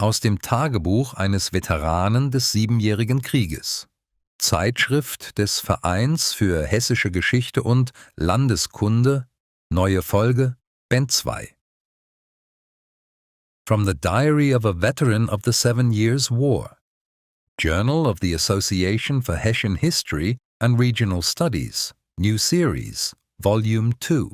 Aus dem Tagebuch eines Veteranen des Siebenjährigen Krieges. Zeitschrift des Vereins für Hessische Geschichte und Landeskunde, neue Folge, Band 2. From the Diary of a Veteran of the 7 Years' War. Journal of the Association for Hessian History and Regional Studies, New Series, Volume 2.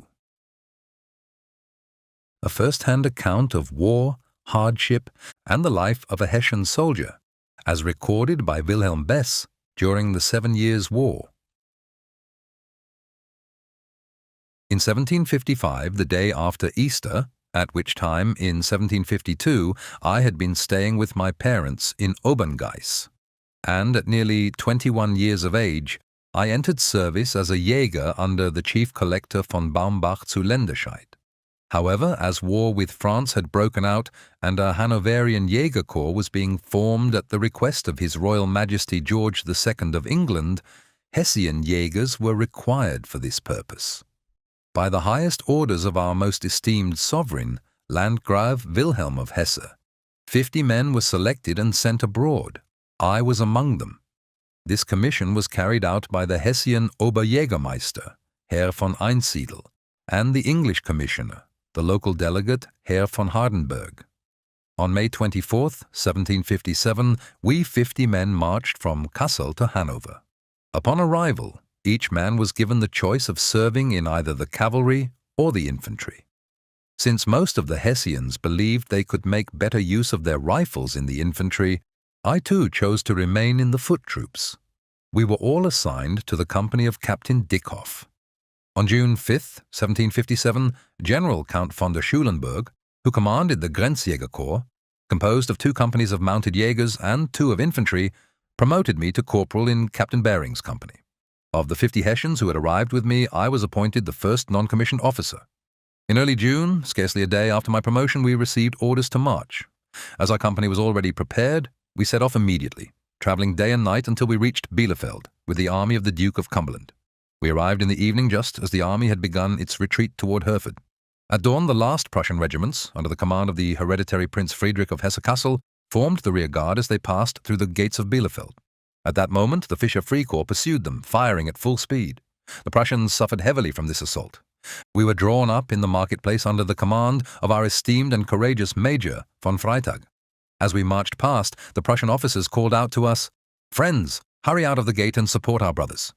A first-hand account of war, hardship, and the life of a Hessian soldier, as recorded by Wilhelm Bess during the 7 Years' War. In 1755, the day after Easter, at which time, in 1752, I had been staying with my parents in Oberngeiss, and at nearly 21 years of age, I entered service as a Jäger under the Chief Collector von Baumbach zu Länderscheid. However, as war with France had broken out and a Hanoverian Jäger Corps was being formed at the request of His Royal Majesty George II of England, Hessian Jägers were required for this purpose. By the highest orders of our most esteemed sovereign, Landgrave Wilhelm of Hesse, 50 men were selected and sent abroad. I was among them. This commission was carried out by the Hessian Oberjägermeister, Herr von Einsiedel, and the English commissioner, the local delegate, Herr von Hardenberg. On May 24, 1757, we 50 men marched from Kassel to Hanover. Upon arrival, each man was given the choice of serving in either the cavalry or the infantry. Since most of the Hessians believed they could make better use of their rifles in the infantry, I too chose to remain in the foot troops. We were all assigned to the company of Captain Dickhoff. On June 5, 1757, General Count von der Schulenburg, who commanded the Grenzjäger Corps, composed of 2 companies of mounted Jägers and 2 of infantry, promoted me to corporal in Captain Bering's company. Of the 50 Hessians who had arrived with me, I was appointed the first non-commissioned officer. In early June, scarcely a day after my promotion, we received orders to march. As our company was already prepared, we set off immediately, traveling day and night until we reached Bielefeld with the army of the Duke of Cumberland. We arrived in the evening just as the army had begun its retreat toward Herford. At dawn, the last Prussian regiments, under the command of the hereditary Prince Friedrich of Hesse-Kassel, formed the rear guard as they passed through the gates of Bielefeld. At that moment, the Fischer Free Corps pursued them, firing at full speed. The Prussians suffered heavily from this assault. We were drawn up in the marketplace under the command of our esteemed and courageous Major von Freytag. As we marched past, the Prussian officers called out to us, "Friends, hurry out of the gate and support our brothers."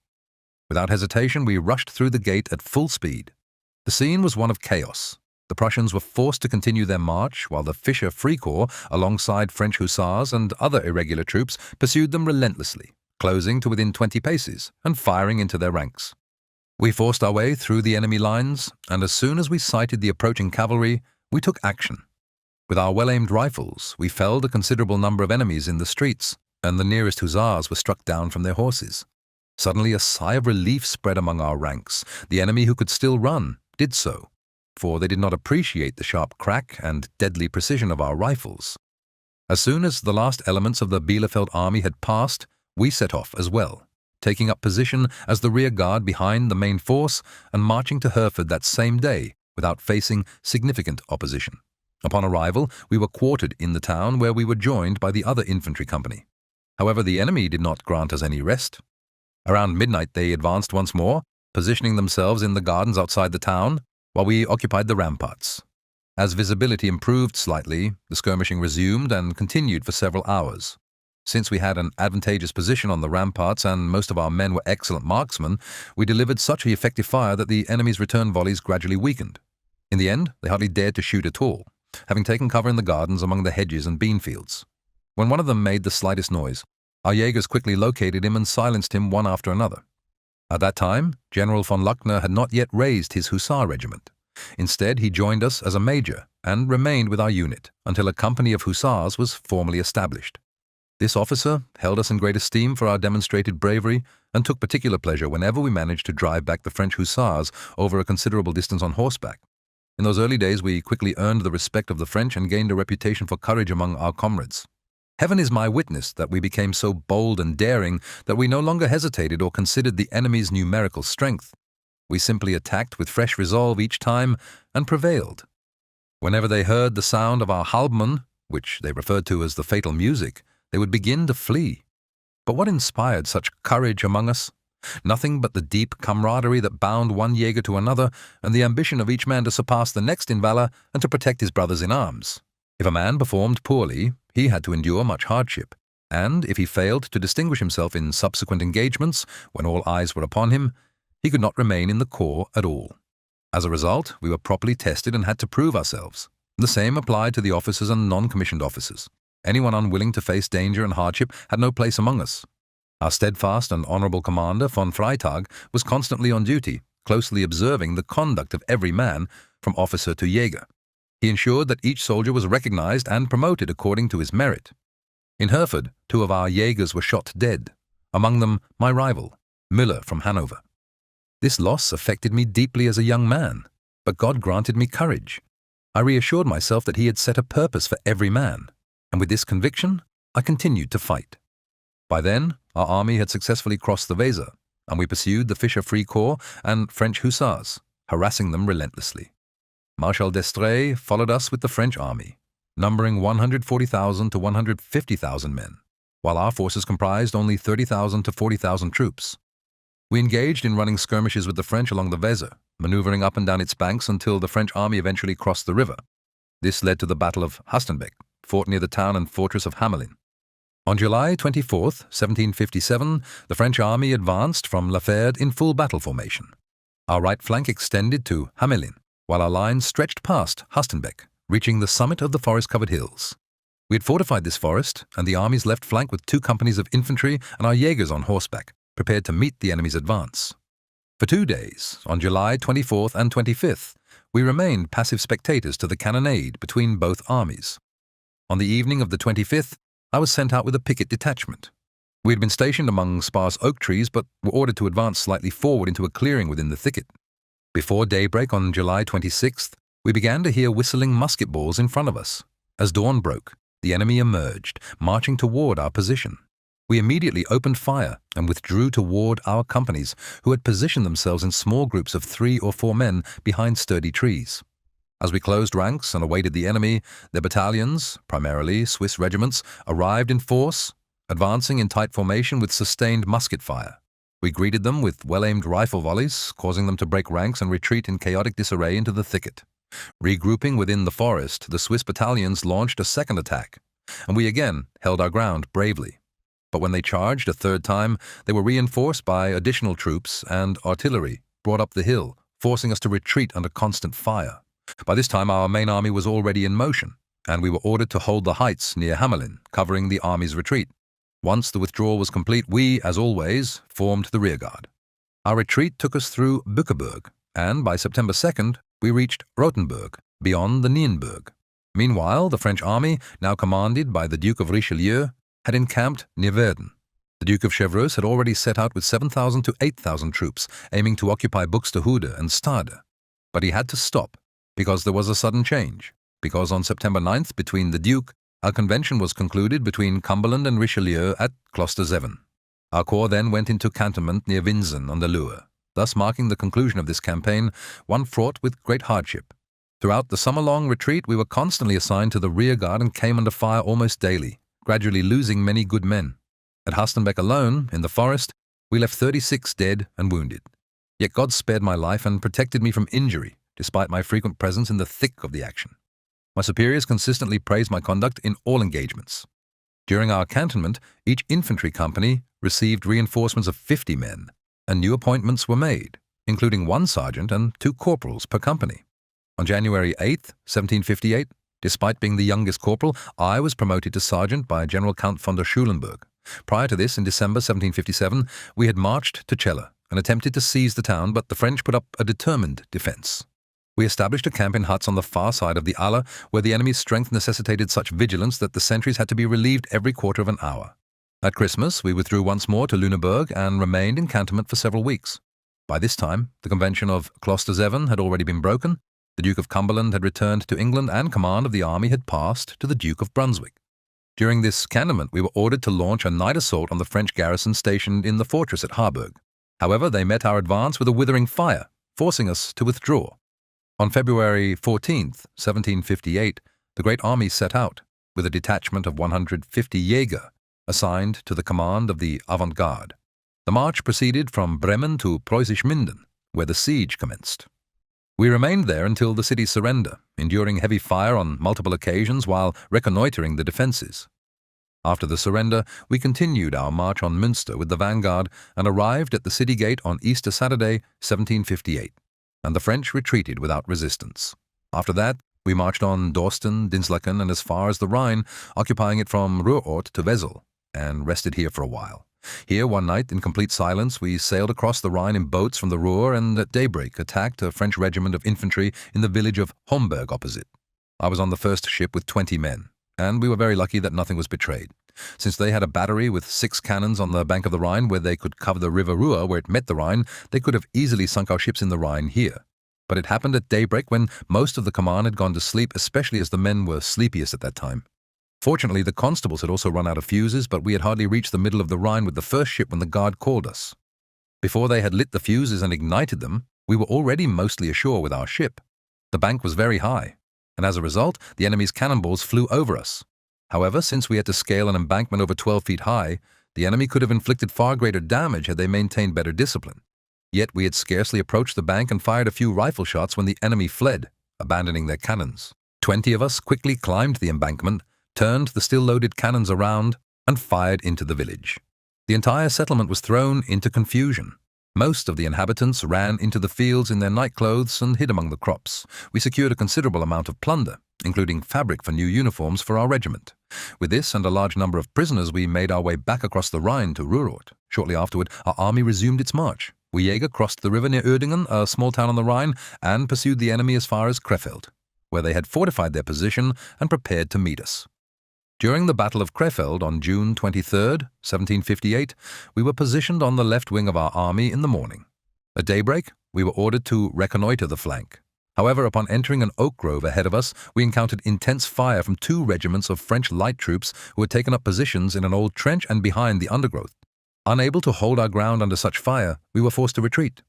Without hesitation, we rushed through the gate at full speed. The scene was one of chaos. The Prussians were forced to continue their march, while the Fischer Free Corps, alongside French hussars and other irregular troops, pursued them relentlessly, closing to within 20 paces and firing into their ranks. We forced our way through the enemy lines, and as soon as we sighted the approaching cavalry, we took action. With our well-aimed rifles, we felled a considerable number of enemies in the streets, and the nearest hussars were struck down from their horses. Suddenly a sigh of relief spread among our ranks. The enemy who could still run did so, for they did not appreciate the sharp crack and deadly precision of our rifles. As soon as the last elements of the Bielefeld army had passed, we set off as well, taking up position as the rear guard behind the main force and marching to Herford that same day without facing significant opposition. Upon arrival, we were quartered in the town where we were joined by the other infantry company. However, the enemy did not grant us any rest. Around midnight they advanced once more, positioning themselves in the gardens outside the town, while we occupied the ramparts. As visibility improved slightly, the skirmishing resumed and continued for several hours. Since we had an advantageous position on the ramparts and most of our men were excellent marksmen, we delivered such an effective fire that the enemy's return volleys gradually weakened. In the end, they hardly dared to shoot at all, having taken cover in the gardens among the hedges and bean fields. When one of them made the slightest noise, our Jägers quickly located him and silenced him one after another. At that time, General von Luckner had not yet raised his hussar regiment. Instead, he joined us as a major and remained with our unit until a company of hussars was formally established. This officer held us in great esteem for our demonstrated bravery and took particular pleasure whenever we managed to drive back the French hussars over a considerable distance on horseback. In those early days, we quickly earned the respect of the French and gained a reputation for courage among our comrades. Heaven is my witness that we became so bold and daring that we no longer hesitated or considered the enemy's numerical strength. We simply attacked with fresh resolve each time and prevailed. Whenever they heard the sound of our halbman, which they referred to as the fatal music, they would begin to flee. But what inspired such courage among us? Nothing but the deep camaraderie that bound one Jäger to another, and the ambition of each man to surpass the next in valor and to protect his brothers in arms. If a man performed poorly, he had to endure much hardship, and if he failed to distinguish himself in subsequent engagements, when all eyes were upon him, he could not remain in the corps at all. As a result, we were properly tested and had to prove ourselves. The same applied to the officers and non-commissioned officers. Anyone unwilling to face danger and hardship had no place among us. Our steadfast and honorable commander, von Freytag, was constantly on duty, closely observing the conduct of every man, from officer to Jäger. He ensured that each soldier was recognized and promoted according to his merit. In Hereford, 2 of our Jägers were shot dead, among them my rival, Müller from Hanover. This loss affected me deeply as a young man, but God granted me courage. I reassured myself that He had set a purpose for every man, and with this conviction, I continued to fight. By then, our army had successfully crossed the Weser, and we pursued the Fischer Free Corps and French hussars, harassing them relentlessly. Marshal d'Estrées followed us with the French army, numbering 140,000 to 150,000 men, while our forces comprised only 30,000 to 40,000 troops. We engaged in running skirmishes with the French along the Weser, maneuvering up and down its banks until the French army eventually crossed the river. This led to the Battle of Hastenbeck, fought near the town and fortress of Hamelin. On July 24, 1757, the French army advanced from La Fère in full battle formation. Our right flank extended to Hamelin, while our lines stretched past Hastenbeck, reaching the summit of the forest-covered hills. We had fortified this forest, and the army's left flank with 2 companies of infantry and our Jägers on horseback, prepared to meet the enemy's advance. For 2 days, on July 24th and 25th, we remained passive spectators to the cannonade between both armies. On the evening of the 25th, I was sent out with a picket detachment. We had been stationed among sparse oak trees, but were ordered to advance slightly forward into a clearing within the thicket. Before daybreak on July 26th, we began to hear whistling musket balls in front of us. As dawn broke, the enemy emerged, marching toward our position. We immediately opened fire and withdrew toward our companies, who had positioned themselves in small groups of 3 or 4 men behind sturdy trees. As we closed ranks and awaited the enemy, their battalions, primarily Swiss regiments, arrived in force, advancing in tight formation with sustained musket fire. We greeted them with well-aimed rifle volleys, causing them to break ranks and retreat in chaotic disarray into the thicket. Regrouping within the forest, the Swiss battalions launched a second attack, and we again held our ground bravely. But when they charged a third time, they were reinforced by additional troops and artillery brought up the hill, forcing us to retreat under constant fire. By this time, our main army was already in motion, and we were ordered to hold the heights near Hamelin, covering the army's retreat. Once the withdrawal was complete, we, as always, formed the rearguard. Our retreat took us through Bückeburg, and by September 2nd, we reached Rothenburg, beyond the Nienburg. Meanwhile, the French army, now commanded by the Duke of Richelieu, had encamped near Verden. The Duke of Chevreuse had already set out with 7,000 to 8,000 troops, aiming to occupy Buxtehude and Stade. But he had to stop, because there was a sudden change, because on September 9th, between the Duke, our convention was concluded between Cumberland and Richelieu at Klosterzeven. Our corps then went into cantonment near Winsen on the Loire, thus marking the conclusion of this campaign, one fraught with great hardship. Throughout the summer-long retreat, we were constantly assigned to the rearguard and came under fire almost daily, gradually losing many good men. At Hastenbeck alone, in the forest, we left 36 dead and wounded. Yet God spared my life and protected me from injury, despite my frequent presence in the thick of the action. My superiors consistently praised my conduct in all engagements. During our cantonment, each infantry company received reinforcements of 50 men, and new appointments were made, including 1 sergeant and 2 corporals per company. On January 8, 1758, despite being the youngest corporal, I was promoted to sergeant by General Count von der Schulenburg. Prior to this, in December 1757, we had marched to Celle and attempted to seize the town, but the French put up a determined defense. We established a camp in huts on the far side of the Aller, where the enemy's strength necessitated such vigilance that the sentries had to be relieved every quarter of an hour. At Christmas, we withdrew once more to Lüneburg and remained in cantonment for several weeks. By this time, the Convention of Klosterzeven had already been broken, the Duke of Cumberland had returned to England, and command of the army had passed to the Duke of Brunswick. During this cantonment, we were ordered to launch a night assault on the French garrison stationed in the fortress at Harburg. However, they met our advance with a withering fire, forcing us to withdraw. On February 14, 1758, the great army set out, with a detachment of 150 Jäger, assigned to the command of the avant-garde. The march proceeded from Bremen to Preußisch-Minden, where the siege commenced. We remained there until the city's surrender, enduring heavy fire on multiple occasions while reconnoitering the defences. After the surrender, we continued our march on Münster with the vanguard and arrived at the city gate on Easter Saturday, 1758, and the French retreated without resistance. After that, we marched on Dorsten, Dinslaken, and as far as the Rhine, occupying it from Ruhrort to Wesel, and rested here for a while. Here, one night, in complete silence, we sailed across the Rhine in boats from the Ruhr and at daybreak attacked a French regiment of infantry in the village of Homburg opposite. I was on the first ship with 20 men, and we were very lucky that nothing was betrayed. Since they had a battery with 6 cannons on the bank of the Rhine where they could cover the river Ruhr where it met the Rhine, they could have easily sunk our ships in the Rhine here. But it happened at daybreak when most of the command had gone to sleep, especially as the men were sleepiest at that time. Fortunately, the constables had also run out of fuses, but we had hardly reached the middle of the Rhine with the first ship when the guard called us. Before they had lit the fuses and ignited them, we were already mostly ashore with our ship. The bank was very high, and as a result, the enemy's cannonballs flew over us. However, since we had to scale an embankment over 12 feet high, the enemy could have inflicted far greater damage had they maintained better discipline. Yet we had scarcely approached the bank and fired a few rifle shots when the enemy fled, abandoning their cannons. 20 of us quickly climbed the embankment, turned the still-loaded cannons around, and fired into the village. The entire settlement was thrown into confusion. Most of the inhabitants ran into the fields in their nightclothes and hid among the crops. We secured a considerable amount of plunder, including fabric for new uniforms for our regiment. With this and a large number of prisoners, we made our way back across the Rhine to Ruhrort. Shortly afterward, our army resumed its march. We Jäger crossed the river near Uerdingen, a small town on the Rhine, and pursued the enemy as far as Krefeld, where they had fortified their position and prepared to meet us. During the Battle of Krefeld on June 23, 1758, we were positioned on the left wing of our army in the morning. At daybreak, we were ordered to reconnoitre the flank. However, upon entering an oak grove ahead of us, we encountered intense fire from 2 regiments of French light troops who had taken up positions in an old trench and behind the undergrowth. Unable to hold our ground under such fire, we were forced to retreat.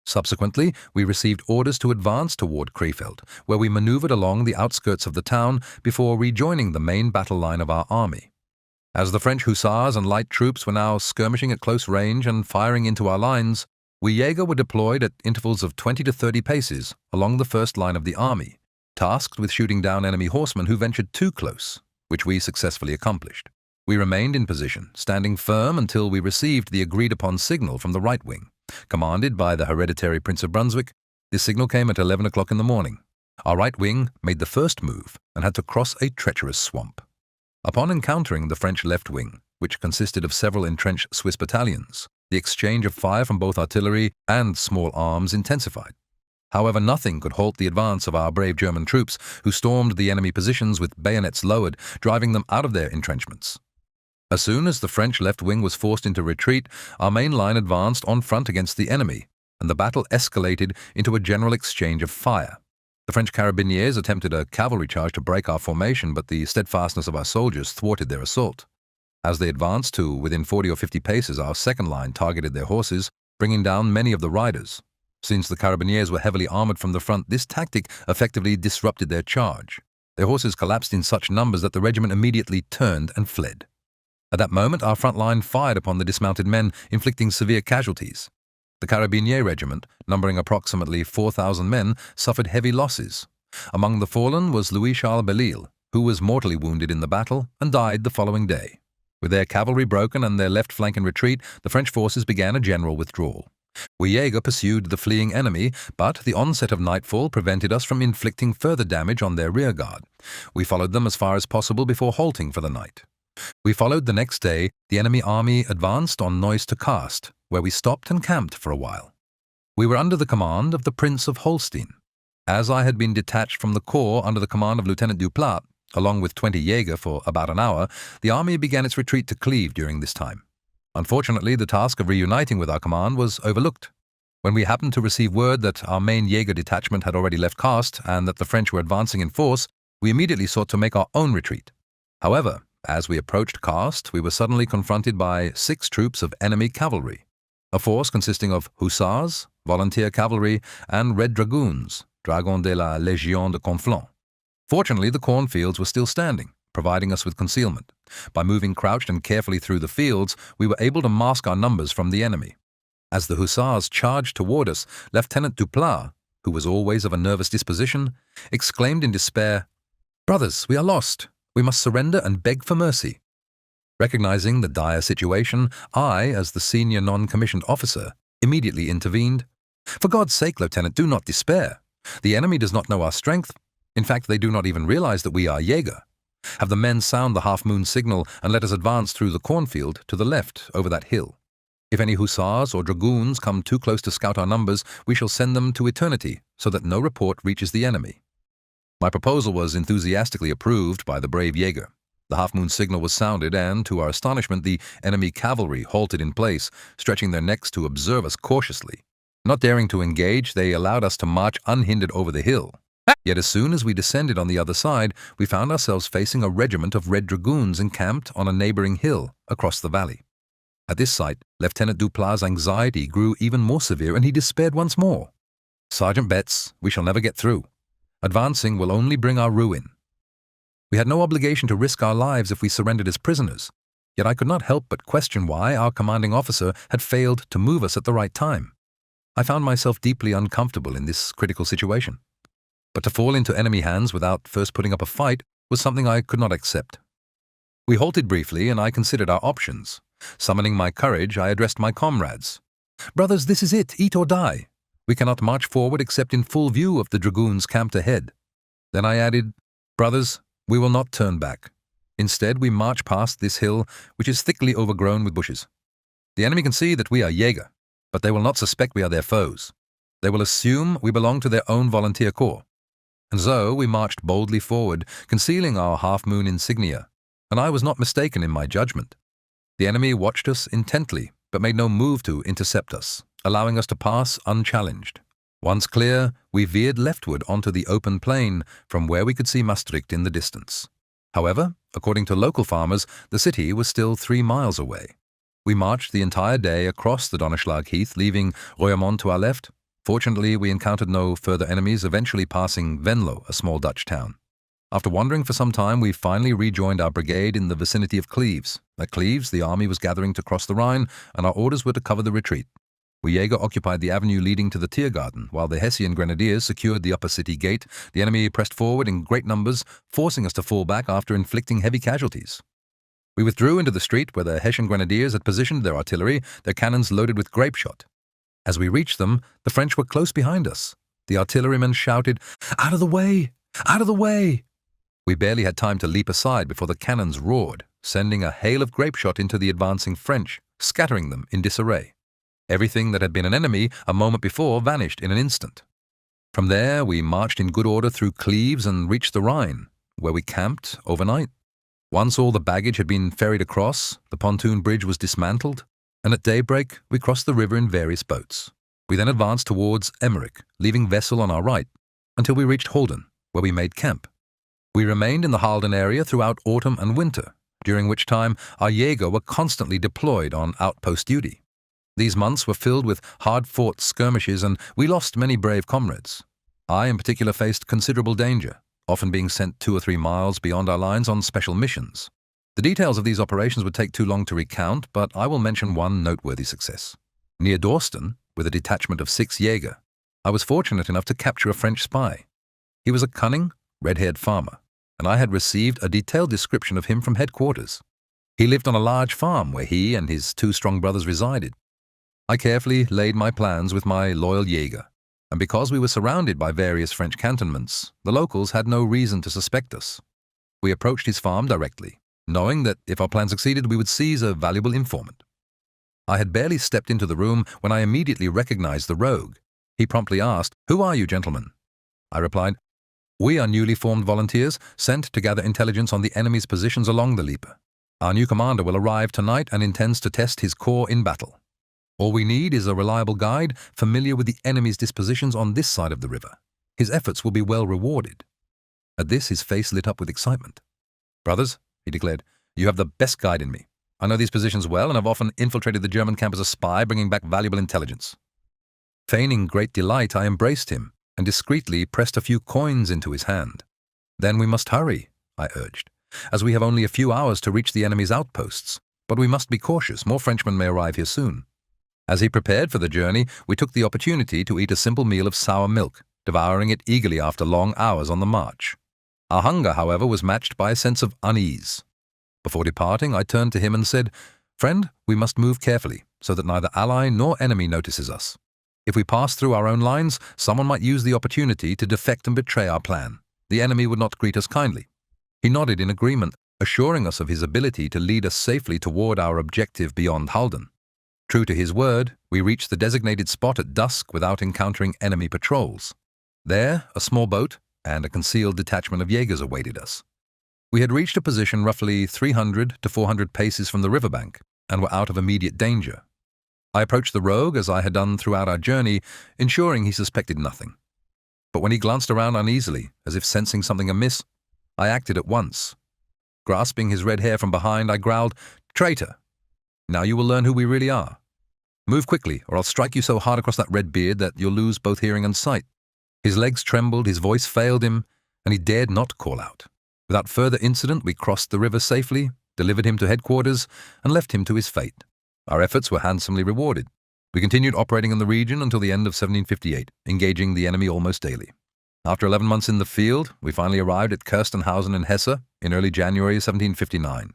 Subsequently, we received orders to advance toward Krefeld, where we maneuvered along the outskirts of the town before rejoining the main battle line of our army. As the French hussars and light troops were now skirmishing at close range and firing into our lines, we Jäger were deployed at intervals of 20 to 30 paces along the first line of the army, tasked with shooting down enemy horsemen who ventured too close, which we successfully accomplished. We remained in position, standing firm until we received the agreed-upon signal from the right wing. Commanded by the hereditary Prince of Brunswick, this signal came at 11 o'clock in the morning. Our right wing made the first move and had to cross a treacherous swamp. Upon encountering the French left wing, which consisted of several entrenched Swiss battalions, the exchange of fire from both artillery and small arms intensified. However, nothing could halt the advance of our brave German troops, who stormed the enemy positions with bayonets lowered, driving them out of their entrenchments. As soon as the French left wing was forced into retreat, our main line advanced on front against the enemy, and the battle escalated into a general exchange of fire. The French carabiniers attempted a cavalry charge to break our formation, but the steadfastness of our soldiers thwarted their assault. As they advanced to within 40 or 50 paces, our second line targeted their horses, bringing down many of the riders. Since the carabiniers were heavily armored from the front, this tactic effectively disrupted their charge. Their horses collapsed in such numbers that the regiment immediately turned and fled. At that moment, our front line fired upon the dismounted men, inflicting severe casualties. The Carabinier regiment, numbering approximately 4,000 men, suffered heavy losses. Among the fallen was Louis-Charles Belleisle, who was mortally wounded in the battle and died the following day. With their cavalry broken and their left flank in retreat, the French forces began a general withdrawal. We Jäger pursued the fleeing enemy, but the onset of nightfall prevented us from inflicting further damage on their rearguard. We followed them as far as possible before halting for the night. We followed the next day. The enemy army advanced on Neuss to Karst, where we stopped and camped for a while. We were under the command of the Prince of Holstein. As I had been detached from the corps under the command of Lieutenant Duplat, along with 20 Jäger for about an hour, the army began its retreat to Cleve during this time. Unfortunately, the task of reuniting with our command was overlooked. When we happened to receive word that our main Jäger detachment had already left Karst and that the French were advancing in force, we immediately sought to make our own retreat. However, as we approached Karst, we were suddenly confronted by 6 troops of enemy cavalry, a force consisting of hussars, volunteer cavalry, and Red Dragoons, Dragons de la Légion de Conflans. Fortunately, the cornfields were still standing, providing us with concealment. By moving crouched and carefully through the fields, we were able to mask our numbers from the enemy. As the hussars charged toward us, Lieutenant Duplat, who was always of a nervous disposition, exclaimed in despair, "Brothers, we are lost. We must surrender and beg for mercy." Recognizing the dire situation, I, as the senior non-commissioned officer, immediately intervened. "For God's sake, Lieutenant, do not despair. The enemy does not know our strength. In fact, they do not even realize that we are Jäger. Have the men sound the half-moon signal and let us advance through the cornfield to the left over that hill. If any hussars or dragoons come too close to scout our numbers, we shall send them to eternity so that no report reaches the enemy." My proposal was enthusiastically approved by the brave Jäger. The half-moon signal was sounded and, to our astonishment, the enemy cavalry halted in place, stretching their necks to observe us cautiously. Not daring to engage, they allowed us to march unhindered over the hill. Yet as soon as we descended on the other side, we found ourselves facing a regiment of red dragoons encamped on a neighboring hill across the valley. At this sight, Lieutenant Duplat's anxiety grew even more severe, and he despaired once more. "Sergeant Betts, we shall never get through. Advancing will only bring our ruin." We had no obligation to risk our lives if we surrendered as prisoners, yet I could not help but question why our commanding officer had failed to move us at the right time. I found myself deeply uncomfortable in this critical situation. But to fall into enemy hands without first putting up a fight was something I could not accept. We halted briefly, and I considered our options. Summoning my courage, I addressed my comrades. "Brothers, this is it, eat or die. We cannot march forward except in full view of the dragoons camped ahead." Then I added, "Brothers, we will not turn back. Instead, we march past this hill, which is thickly overgrown with bushes. The enemy can see that we are Jäger, but they will not suspect we are their foes. They will assume we belong to their own volunteer corps." And so we marched boldly forward, concealing our half-moon insignia, and I was not mistaken in my judgment. The enemy watched us intently, but made no move to intercept us, allowing us to pass unchallenged. Once clear, we veered leftward onto the open plain, from where we could see Maastricht in the distance. However, according to local farmers, the city was still 3 miles away. We marched the entire day across the Donnerschlag Heath, leaving Roermond to our left. Fortunately, we encountered no further enemies, eventually passing Venlo, a small Dutch town. After wandering for some time, we finally rejoined our brigade in the vicinity of Cleves. At Cleves, the army was gathering to cross the Rhine, and our orders were to cover the retreat. We Jäger occupied the avenue leading to the Tiergarten, while the Hessian grenadiers secured the upper city gate. The enemy pressed forward in great numbers, forcing us to fall back after inflicting heavy casualties. We withdrew into the street where the Hessian grenadiers had positioned their artillery, their cannons loaded with grape shot. As we reached them, the French were close behind us. The artillerymen shouted, "Out of the way! Out of the way!" We barely had time to leap aside before the cannons roared, sending a hail of grape shot into the advancing French, scattering them in disarray. Everything that had been an enemy a moment before vanished in an instant. From there, we marched in good order through Cleves and reached the Rhine, where we camped overnight. Once all the baggage had been ferried across, the pontoon bridge was dismantled, and at daybreak we crossed the river in various boats. We then advanced towards Emmerich, leaving Wessel on our right, until we reached Holden, where we made camp. We remained in the Halden area throughout autumn and winter, during which time our Jäger were constantly deployed on outpost duty. These months were filled with hard-fought skirmishes, and we lost many brave comrades. I, in particular, faced considerable danger, often being sent 2 or 3 miles beyond our lines on special missions. The details of these operations would take too long to recount, but I will mention one noteworthy success. Near Dorsten, with a detachment of 6 Jäger, I was fortunate enough to capture a French spy. He was a cunning, red-haired farmer, and I had received a detailed description of him from headquarters. He lived on a large farm where he and his 2 strong brothers resided. I carefully laid my plans with my loyal Jäger, and because we were surrounded by various French cantonments, the locals had no reason to suspect us. We approached his farm directly, knowing that if our plan succeeded, we would seize a valuable informant. I had barely stepped into the room when I immediately recognized the rogue. He promptly asked, "Who are you, gentlemen?" I replied, "We are newly formed volunteers sent to gather intelligence on the enemy's positions along the Lippe. Our new commander will arrive tonight and intends to test his corps in battle. All we need is a reliable guide familiar with the enemy's dispositions on this side of the river. His efforts will be well rewarded." At this, his face lit up with excitement. "Brothers," he declared, "you have the best guide in me. I know these positions well and have often infiltrated the German camp as a spy, bringing back valuable intelligence." Feigning great delight, I embraced him and discreetly pressed a few coins into his hand. "Then we must hurry," I urged. as we have only a few hours to reach the enemy's outposts. But we must be cautious, more Frenchmen may arrive here soon. As he prepared for the journey, we took the opportunity to eat a simple meal of sour milk, devouring it eagerly after long hours on the march. Our hunger, however, was matched by a sense of unease. Before departing, I turned to him and said, "Friend, we must move carefully, so that neither ally nor enemy notices us. If we pass through our own lines, someone might use the opportunity to defect and betray our plan. The enemy would not greet us kindly." He nodded in agreement, assuring us of his ability to lead us safely toward our objective beyond Halden. True to his word, we reached the designated spot at dusk without encountering enemy patrols. There, a small boat and a concealed detachment of Jägers awaited us. We had reached a position roughly 300 to 400 paces from the riverbank and were out of immediate danger. I approached the rogue as I had done throughout our journey, ensuring he suspected nothing. But when he glanced around uneasily, as if sensing something amiss, I acted at once. Grasping his red hair from behind, I growled, "Traitor! Now you will learn who we really are. Move quickly, or I'll strike you so hard across that red beard that you'll lose both hearing and sight." His legs trembled, his voice failed him, and he dared not call out. Without further incident, we crossed the river safely, delivered him to headquarters, and left him to his fate. Our efforts were handsomely rewarded. We continued operating in the region until the end of 1758, engaging the enemy almost daily. After 11 months in the field, we finally arrived at Kirstenhausen in Hesse in early January 1759.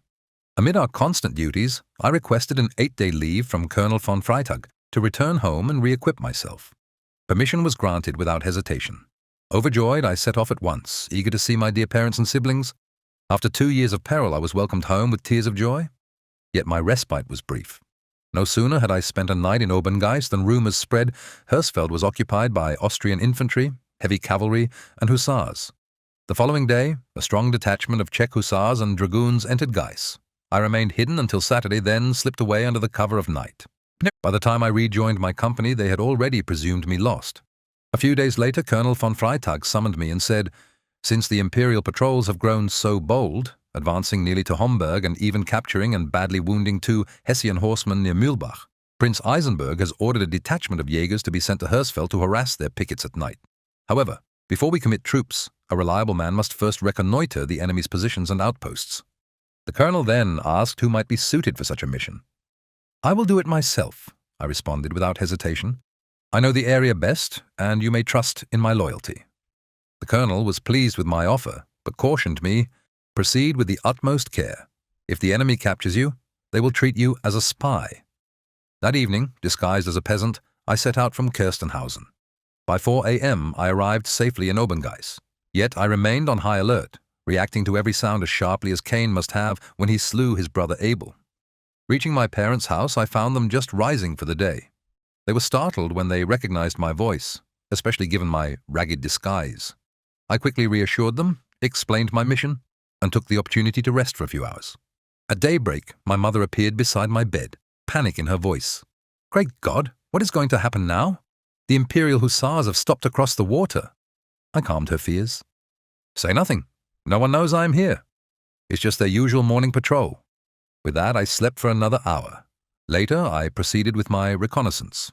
Amid our constant duties, I requested an 8-day leave from Colonel von Freytag to return home and re-equip myself. Permission was granted without hesitation. Overjoyed, I set off at once, eager to see my dear parents and siblings. After 2 years of peril, I was welcomed home with tears of joy. Yet my respite was brief. No sooner had I spent a night in Oberngeiss than rumors spread Hersfeld was occupied by Austrian infantry, heavy cavalry, and hussars. The following day, a strong detachment of Czech hussars and dragoons entered Geiss. I remained hidden until Saturday, then slipped away under the cover of night. By the time I rejoined my company, they had already presumed me lost. A few days later, Colonel von Freytag summoned me and said, "Since the imperial patrols have grown so bold, advancing nearly to Homburg and even capturing and badly wounding 2 Hessian horsemen near Mühlbach, Prince Eisenberg has ordered a detachment of Jägers to be sent to Hersfeld to harass their pickets at night. However, before we commit troops, a reliable man must first reconnoiter the enemy's positions and outposts." The colonel then asked who might be suited for such a mission. "I will do it myself," I responded without hesitation. "I know the area best, and you may trust in my loyalty." The colonel was pleased with my offer, but cautioned me, "Proceed with the utmost care. If the enemy captures you, they will treat you as a spy." That evening, disguised as a peasant, I set out from Kirstenhausen. By 4 a.m., I arrived safely in Oberngeiss. Yet I remained on high alert, reacting to every sound as sharply as Cain must have when he slew his brother Abel. Reaching my parents' house, I found them just rising for the day. They were startled when they recognized my voice, especially given my ragged disguise. I quickly reassured them, explained my mission, and took the opportunity to rest for a few hours. At daybreak, my mother appeared beside my bed, panic in her voice. "Great God, what is going to happen now? The Imperial Hussars have stopped across the water." I calmed her fears. "Say nothing. No one knows I am here. It's just their usual morning patrol." With that, I slept for another hour. Later, I proceeded with my reconnaissance.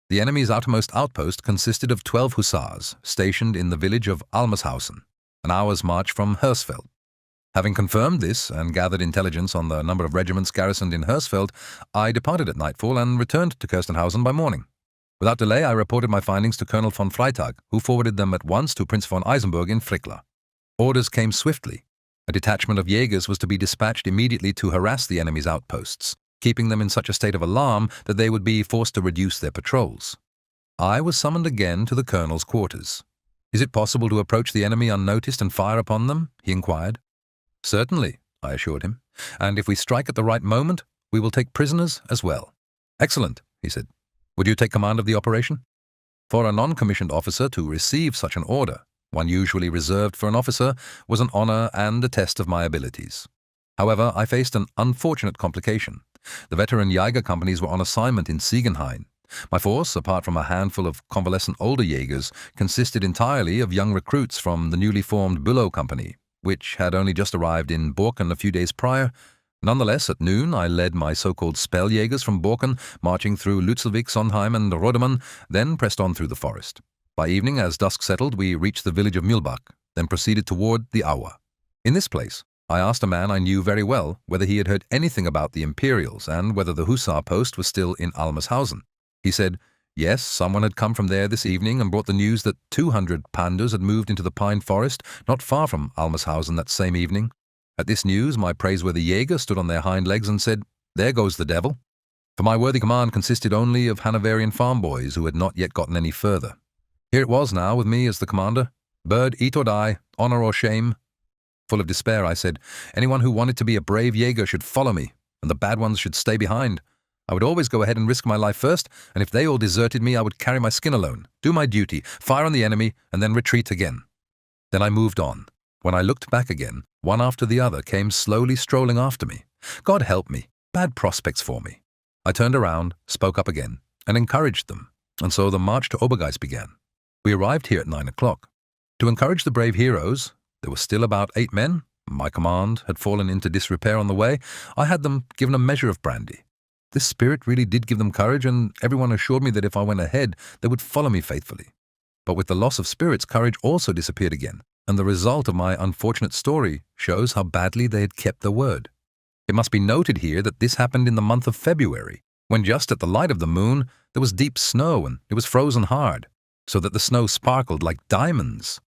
The enemy's outermost outpost consisted of 12 hussars, stationed in the village of Almershausen, an hour's march from Hersfeld. Having confirmed this and gathered intelligence on the number of regiments garrisoned in Hersfeld, I departed at nightfall and returned to Kirstenhausen by morning. Without delay, I reported my findings to Colonel von Freytag, who forwarded them at once to Prince von Eisenberg in Frickla. Orders came swiftly. A detachment of Jägers was to be dispatched immediately to harass the enemy's outposts, keeping them in such a state of alarm that they would be forced to reduce their patrols. I was summoned again to the colonel's quarters. "Is it possible to approach the enemy unnoticed and fire upon them?" he inquired. "Certainly," I assured him, "and if we strike at the right moment, we will take prisoners as well." "Excellent," he said. "Would you take command of the operation?" For a non-commissioned officer to receive such an order, one usually reserved for an officer, was an honor and a test of my abilities. However, I faced an unfortunate complication. The veteran Jäger companies were on assignment in Ziegenhain. My force, apart from a handful of convalescent older Jägers, consisted entirely of young recruits from the newly formed Bülow Company, which had only just arrived in Borken a few days prior. Nonetheless, at noon, I led my so-called Spelljägers from Borken, marching through Lützelwijk, Sondheim, and Rodemann, then pressed on through the forest. By evening, as dusk settled, we reached the village of Mühlbach, then proceeded toward the Aue. In this place, I asked a man I knew very well whether he had heard anything about the Imperials and whether the hussar post was still in Almershausen. He said, yes, someone had come from there this evening and brought the news that 200 Pandurs had moved into the pine forest not far from Almershausen that same evening. At this news, my praiseworthy Jäger stood on their hind legs and said, there goes the devil. For my worthy command consisted only of Hanoverian farm boys who had not yet gotten any further. Here it was now with me as the commander. Bird, eat or die, honor or shame. Full of despair, I said, anyone who wanted to be a brave Jäger should follow me, and the bad ones should stay behind. I would always go ahead and risk my life first, and if they all deserted me, I would carry my skin alone, do my duty, fire on the enemy, and then retreat again. Then I moved on. When I looked back again, one after the other came slowly strolling after me. God help me, bad prospects for me. I turned around, spoke up again, and encouraged them, and so the march to Obergeiss began. We arrived here at 9 o'clock. To encourage the brave heroes, there were still about 8 men. My command had fallen into disrepair on the way. I had them given a measure of brandy. This spirit really did give them courage, and everyone assured me that if I went ahead, they would follow me faithfully. But with the loss of spirits, courage also disappeared again, and the result of my unfortunate story shows how badly they had kept their word. It must be noted here that this happened in the month of February, when just at the light of the moon there was deep snow and it was frozen hard, so that the snow sparkled like diamonds.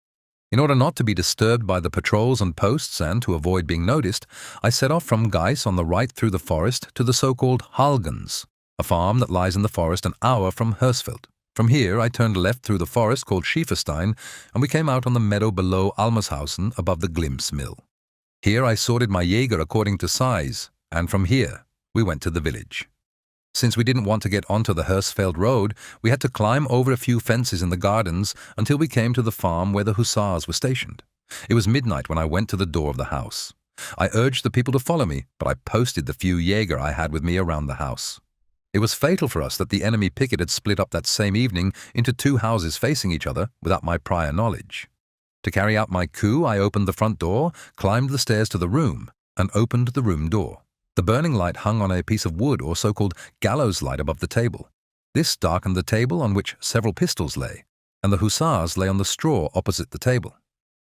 In order not to be disturbed by the patrols and posts and to avoid being noticed, I set off from Geiss on the right through the forest to the so-called Halgens, a farm that lies in the forest an hour from Hersfeld. From here I turned left through the forest called Schieferstein, and we came out on the meadow below Almershausen above the Glimps mill. Here I sorted my Jäger according to size, and from here we went to the village. Since we didn't want to get onto the Hersfeld road, we had to climb over a few fences in the gardens until we came to the farm where the hussars were stationed. It was midnight when I went to the door of the house. I urged the people to follow me, but I posted the few Jäger I had with me around the house. It was fatal for us that the enemy picket had split up that same evening into 2 houses facing each other without my prior knowledge. To carry out my coup, I opened the front door, climbed the stairs to the room, and opened the room door. The burning light hung on a piece of wood or so-called gallows light above the table. This darkened the table on which several pistols lay, and the hussars lay on the straw opposite the table.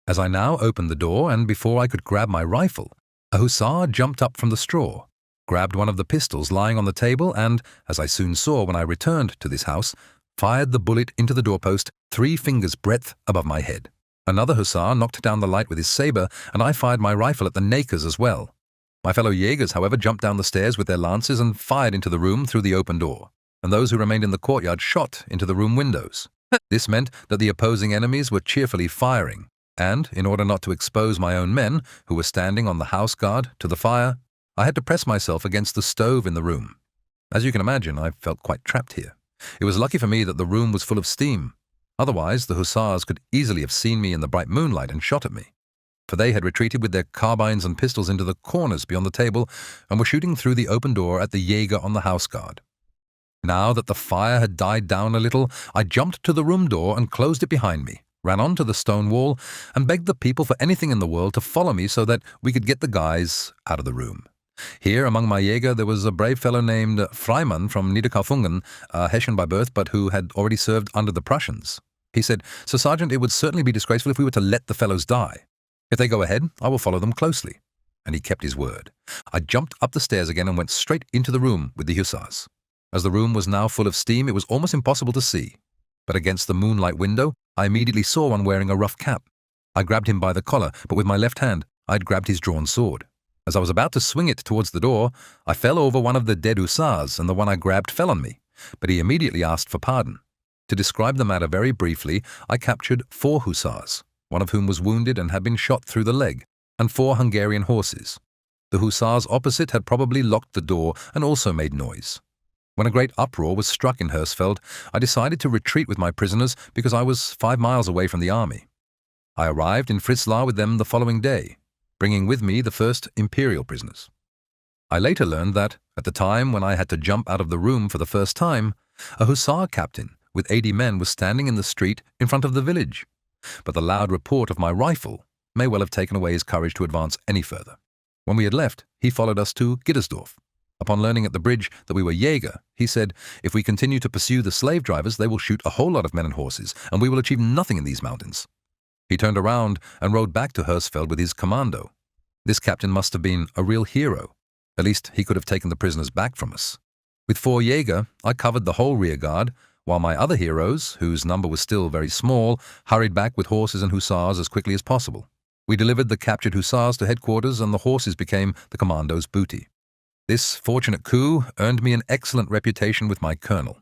As I now opened the door, and before I could grab my rifle, a hussar jumped up from the straw, grabbed one of the pistols lying on the table and, as I soon saw when I returned to this house, fired the bullet into the doorpost 3 fingers' breadth above my head. Another hussar knocked down the light with his saber, and I fired my rifle at the nakers as well. My fellow Jägers, however, jumped down the stairs with their lances and fired into the room through the open door, and those who remained in the courtyard shot into the room windows. This meant that the opposing enemies were cheerfully firing, and, in order not to expose my own men, who were standing on the house guard, to the fire, I had to press myself against the stove in the room. As you can imagine, I felt quite trapped here. It was lucky for me that the room was full of steam. Otherwise, the hussars could easily have seen me in the bright moonlight and shot at me, for they had retreated with their carbines and pistols into the corners beyond the table and were shooting through the open door at the Jäger on the house guard. Now that the fire had died down a little, I jumped to the room door and closed it behind me, ran onto the stone wall, and begged the people for anything in the world to follow me so that we could get the guys out of the room. Here, among my Jäger, there was a brave fellow named Freimann from Niederkaufungen, a Hessian by birth, but who had already served under the Prussians. He said, "Sir Sergeant, it would certainly be disgraceful if we were to let the fellows die. If they go ahead, I will follow them closely." And he kept his word. I jumped up the stairs again and went straight into the room with the hussars. As the room was now full of steam, it was almost impossible to see. But against the moonlight window, I immediately saw one wearing a rough cap. I grabbed him by the collar, but with my left hand, I had grabbed his drawn sword. As I was about to swing it towards the door, I fell over one of the dead hussars, and the one I grabbed fell on me. But he immediately asked for pardon. To describe the matter very briefly, I captured 4 hussars, one of whom was wounded and had been shot through the leg, and 4 Hungarian horses. The hussars opposite had probably locked the door and also made noise. When a great uproar was struck in Hersfeld, I decided to retreat with my prisoners because I was 5 miles away from the army. I arrived in Fritzlar with them the following day, bringing with me the first imperial prisoners. I later learned that, at the time when I had to jump out of the room for the first time, a hussar captain with 80 men was standing in the street in front of the village. But the loud report of my rifle may well have taken away his courage to advance any further. When we had left, he followed us to Gittersdorf. Upon learning at the bridge that we were Jäger, he said, "If we continue to pursue the slave drivers, they will shoot a whole lot of men and horses, and we will achieve nothing in these mountains." He turned around and rode back to Hersfeld with his commando. This captain must have been a real hero. At least he could have taken the prisoners back from us. With 4 Jäger, I covered the whole rear guard, while my other heroes, whose number was still very small, hurried back with horses and hussars as quickly as possible. We delivered the captured hussars to headquarters, and the horses became the commando's booty. This fortunate coup earned me an excellent reputation with my colonel.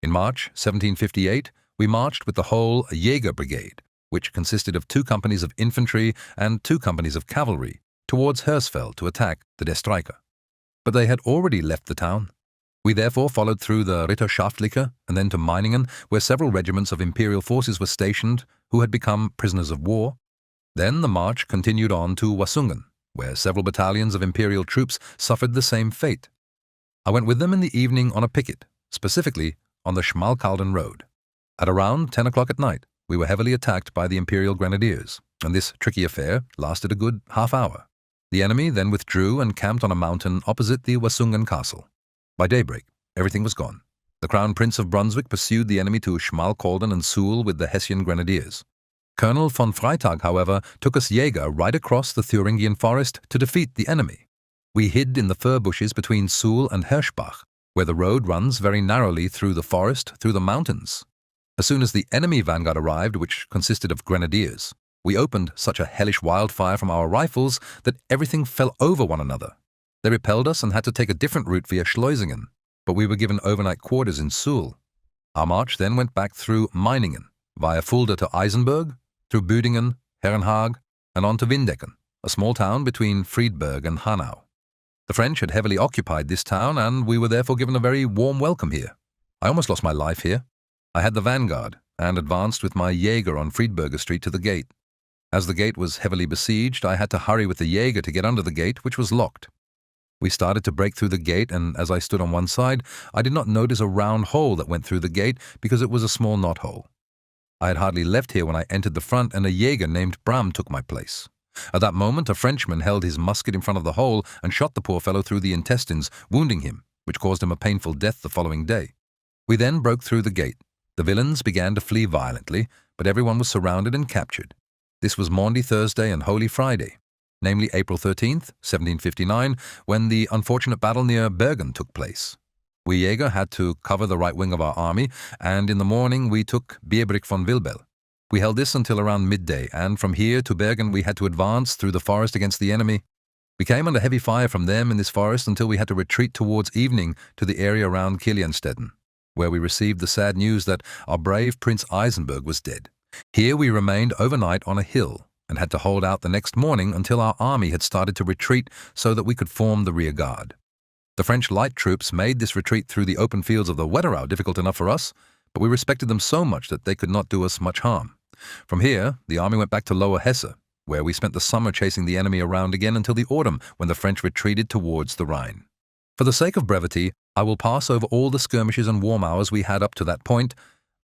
In March 1758, we marched with the whole Jäger brigade, which consisted of 2 companies of infantry and 2 companies of cavalry, towards Hersfeld to attack the Der Streicher. But they had already left the town. We therefore followed through the Ritterschaftliche and then to Meiningen, where several regiments of imperial forces were stationed who had become prisoners of war. Then the march continued on to Wasungen, where several battalions of imperial troops suffered the same fate. I went with them in the evening on a picket, specifically on the Schmalkalden road. At around 10 o'clock at night, we were heavily attacked by the imperial grenadiers, and this tricky affair lasted a good half-hour. The enemy then withdrew and camped on a mountain opposite the Wasungen castle. By daybreak, everything was gone. The Crown Prince of Brunswick pursued the enemy to Schmalkalden and Suhl with the Hessian grenadiers. Colonel von Freytag, however, took us Jäger right across the Thuringian forest to defeat the enemy. We hid in the fir bushes between Suhl and Hirschbach, where the road runs very narrowly through the forest, through the mountains. As soon as the enemy vanguard arrived, which consisted of grenadiers, we opened such a hellish wildfire from our rifles that everything fell over one another. They repelled us and had to take a different route via Schleusingen, but we were given overnight quarters in Suhl. Our march then went back through Meiningen, via Fulda to Eisenberg, through Büdingen, Herrenhaag, and on to Windecken, a small town between Friedberg and Hanau. The French had heavily occupied this town, and we were therefore given a very warm welcome here. I almost lost my life here. I had the vanguard, and advanced with my Jäger on Friedberger Street to the gate. As the gate was heavily besieged, I had to hurry with the Jäger to get under the gate, which was locked. We started to break through the gate, and as I stood on one side, I did not notice a round hole that went through the gate because it was a small knothole. I had hardly left here when I entered the front, and a Jäger named Bram took my place. At that moment, a Frenchman held his musket in front of the hole and shot the poor fellow through the intestines, wounding him, which caused him a painful death the following day. We then broke through the gate. The villains began to flee violently, but everyone was surrounded and captured. This was Maundy Thursday and Holy Friday, namely April 13th, 1759, when the unfortunate battle near Bergen took place. We Jäger had to cover the right wing of our army, and in the morning we took Biebrich von Wilbel. We held this until around midday, and from here to Bergen we had to advance through the forest against the enemy. We came under heavy fire from them in this forest until we had to retreat towards evening to the area around Kilianstetten, where we received the sad news that our brave Prince Eisenberg was dead. Here we remained overnight on a hill, and had to hold out the next morning until our army had started to retreat so that we could form the rear guard. The French light troops made this retreat through the open fields of the Wetterau difficult enough for us, but we respected them so much that they could not do us much harm. From here, the army went back to Lower Hesse, where we spent the summer chasing the enemy around again until the autumn, when the French retreated towards the Rhine. For the sake of brevity, I will pass over all the skirmishes and warm hours we had up to that point,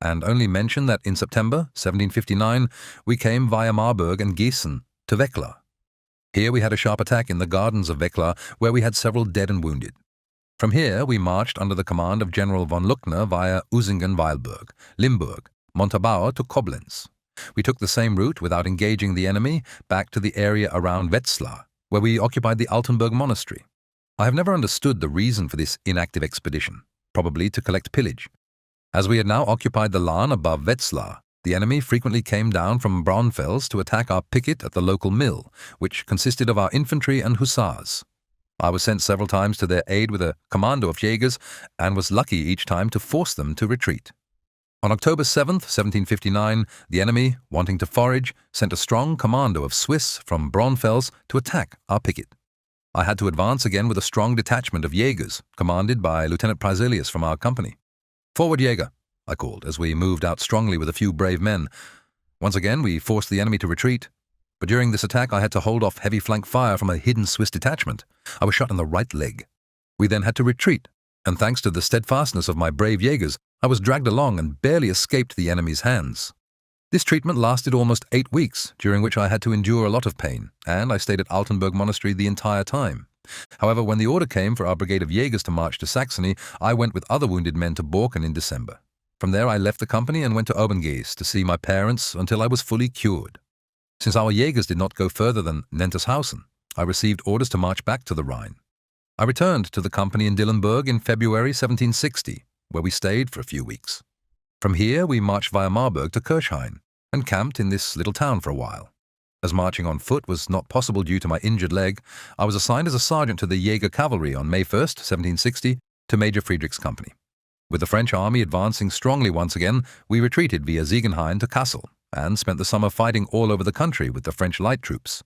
and only mention that in September 1759 we came via Marburg and Gießen to Wecklar. Here we had a sharp attack in the gardens of Wecklar, where we had several dead and wounded. From here we marched under the command of General von Luckner via Usingen-Weilburg, Limburg, Montabaur to Koblenz. We took the same route without engaging the enemy back to the area around Wetzlar, where we occupied the Altenburg Monastery. I have never understood the reason for this inactive expedition, probably to collect pillage. As we had now occupied the Lahn above Wetzlar, the enemy frequently came down from Braunfels to attack our picket at the local mill, which consisted of our infantry and hussars. I was sent several times to their aid with a commando of Jägers, and was lucky each time to force them to retreat. On October 7th, 1759, the enemy, wanting to forage, sent a strong commando of Swiss from Braunfels to attack our picket. I had to advance again with a strong detachment of Jägers, commanded by Lieutenant Preiselius from our company. "Forward, Jäger," I called, as we moved out strongly with a few brave men. Once again, we forced the enemy to retreat. But during this attack, I had to hold off heavy flank fire from a hidden Swiss detachment. I was shot in the right leg. We then had to retreat, and thanks to the steadfastness of my brave Jägers, I was dragged along and barely escaped the enemy's hands. This treatment lasted almost 8 weeks, during which I had to endure a lot of pain, and I stayed at Altenburg Monastery the entire time. However, when the order came for our brigade of Jägers to march to Saxony, I went with other wounded men to Borken in December. From there I left the company and went to Obengees to see my parents until I was fully cured. Since our Jägers did not go further than Nentershausen, I received orders to march back to the Rhine. I returned to the company in Dillenburg in February 1760, where we stayed for a few weeks. From here, we marched via Marburg to Kirchhain and camped in this little town for a while. As marching on foot was not possible due to my injured leg, I was assigned as a sergeant to the Jäger cavalry on May 1st, 1760, to Major Friedrich's company. With the French army advancing strongly once again, we retreated via Ziegenhain to Kassel and spent the summer fighting all over the country with the French light troops.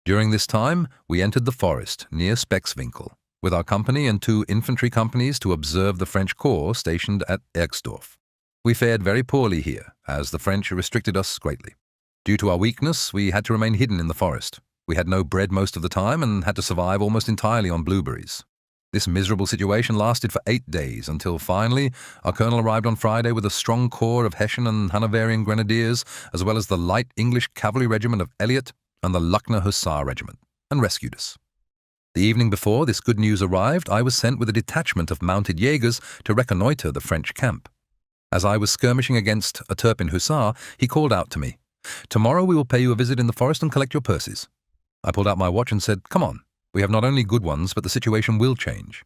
During this time, we entered the forest near Speckswinkel with our company and 2 infantry companies to observe the French corps stationed at Ergsdorf. We fared very poorly here, as the French restricted us greatly. Due to our weakness, we had to remain hidden in the forest. We had no bread most of the time and had to survive almost entirely on blueberries. This miserable situation lasted for 8 days until finally our colonel arrived on Friday with a strong corps of Hessian and Hanoverian grenadiers, as well as the light English cavalry regiment of Elliot and the Luckner Hussar regiment, and rescued us. The evening before this good news arrived, I was sent with a detachment of mounted Jägers to reconnoitre the French camp. As I was skirmishing against a Turpin Hussar, he called out to me, "Tomorrow we will pay you a visit in the forest and collect your purses." I pulled out my watch and said, "Come on, we have not only good ones, but the situation will change."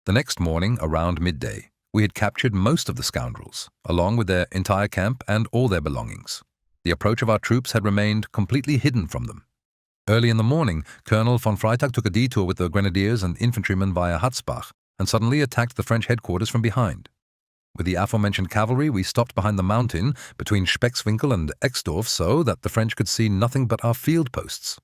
The next morning, around midday, we had captured most of the scoundrels, along with their entire camp and all their belongings. The approach of our troops had remained completely hidden from them. Early in the morning, Colonel von Freytag took a detour with the grenadiers and infantrymen via Hatzbach and suddenly attacked the French headquarters from behind. With the aforementioned cavalry, we stopped behind the mountain between Speckswinkel and Exdorf so that the French could see nothing but our field posts.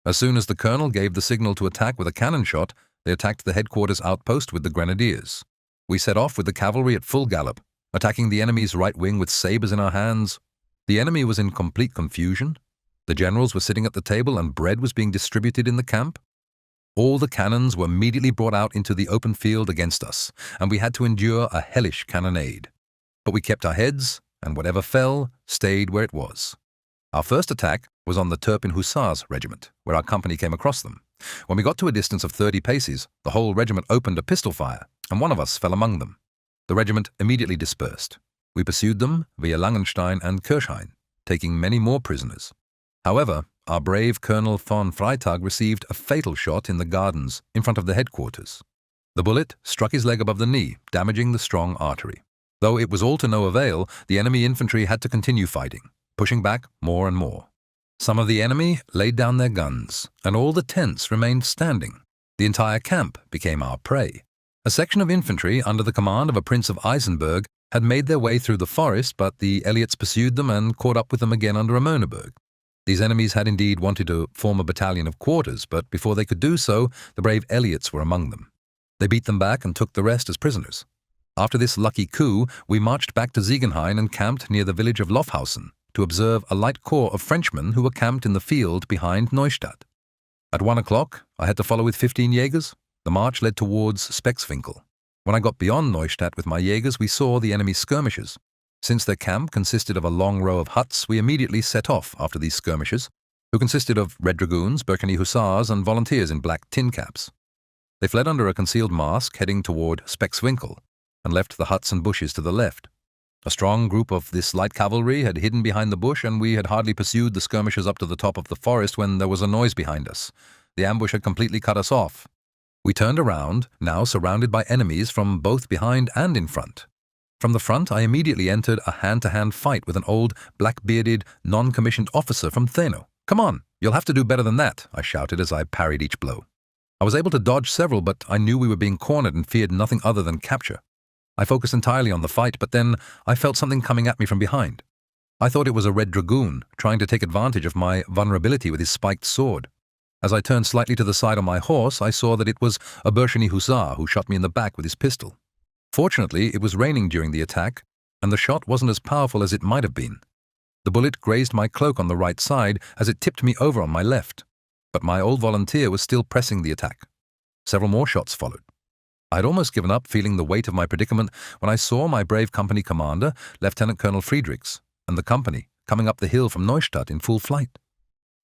As soon as the colonel gave the signal to attack with a cannon shot, they attacked the headquarters outpost with the grenadiers. We set off with the cavalry at full gallop, attacking the enemy's right wing with sabres in our hands. The enemy was in complete confusion. The generals were sitting at the table and bread was being distributed in the camp. All the cannons were immediately brought out into the open field against us, and we had to endure a hellish cannonade. But we kept our heads, and whatever fell, stayed where it was. Our first attack was on the Turpin Hussars regiment, where our company came across them. When we got to a distance of 30 paces, the whole regiment opened a pistol fire, and one of us fell among them. The regiment immediately dispersed. We pursued them via Langenstein and Kirchhain, taking many more prisoners. However, our brave Colonel von Freytag received a fatal shot in the gardens in front of the headquarters. The bullet struck his leg above the knee, damaging the strong artery. Though it was all to no avail, the enemy infantry had to continue fighting, pushing back more and more. Some of the enemy laid down their guns, and all the tents remained standing. The entire camp became our prey. A section of infantry under the command of a Prince of Eisenberg had made their way through the forest, but the Elliots pursued them and caught up with them again under Amöneberg. These enemies had indeed wanted to form a battalion of quarters, but before they could do so, the brave Elliots were among them. They beat them back and took the rest as prisoners. After this lucky coup, we marched back to Ziegenhain and camped near the village of Loffhausen to observe a light corps of Frenchmen who were camped in the field behind Neustadt. At 1 o'clock, I had to follow with 15 Jägers. The march led towards Speckswinkel. When I got beyond Neustadt with my Jägers, we saw the enemy's skirmishers. Since their camp consisted of a long row of huts, we immediately set off after these skirmishers, who consisted of Red Dragoons, Burgundy Hussars, and volunteers in black tin caps. They fled under a concealed mask, heading toward Speckswinkel, and left the huts and bushes to the left. A strong group of this light cavalry had hidden behind the bush, and we had hardly pursued the skirmishers up to the top of the forest when there was a noise behind us. The ambush had completely cut us off. We turned around, now surrounded by enemies from both behind and in front. From the front, I immediately entered a hand-to-hand fight with an old, black-bearded, non-commissioned officer from Theno. "Come on, you'll have to do better than that," I shouted as I parried each blow. I was able to dodge several, but I knew we were being cornered and feared nothing other than capture. I focused entirely on the fight, but then I felt something coming at me from behind. I thought it was a Red Dragoon, trying to take advantage of my vulnerability with his spiked sword. As I turned slightly to the side on my horse, I saw that it was a Burgundy Hussar who shot me in the back with his pistol. Fortunately, it was raining during the attack, and the shot wasn't as powerful as it might have been. The bullet grazed my cloak on the right side as it tipped me over on my left, but my old volunteer was still pressing the attack. Several more shots followed. I had almost given up, feeling the weight of my predicament, when I saw my brave company commander, Lieutenant Colonel Friedrichs, and the company coming up the hill from Neustadt in full flight.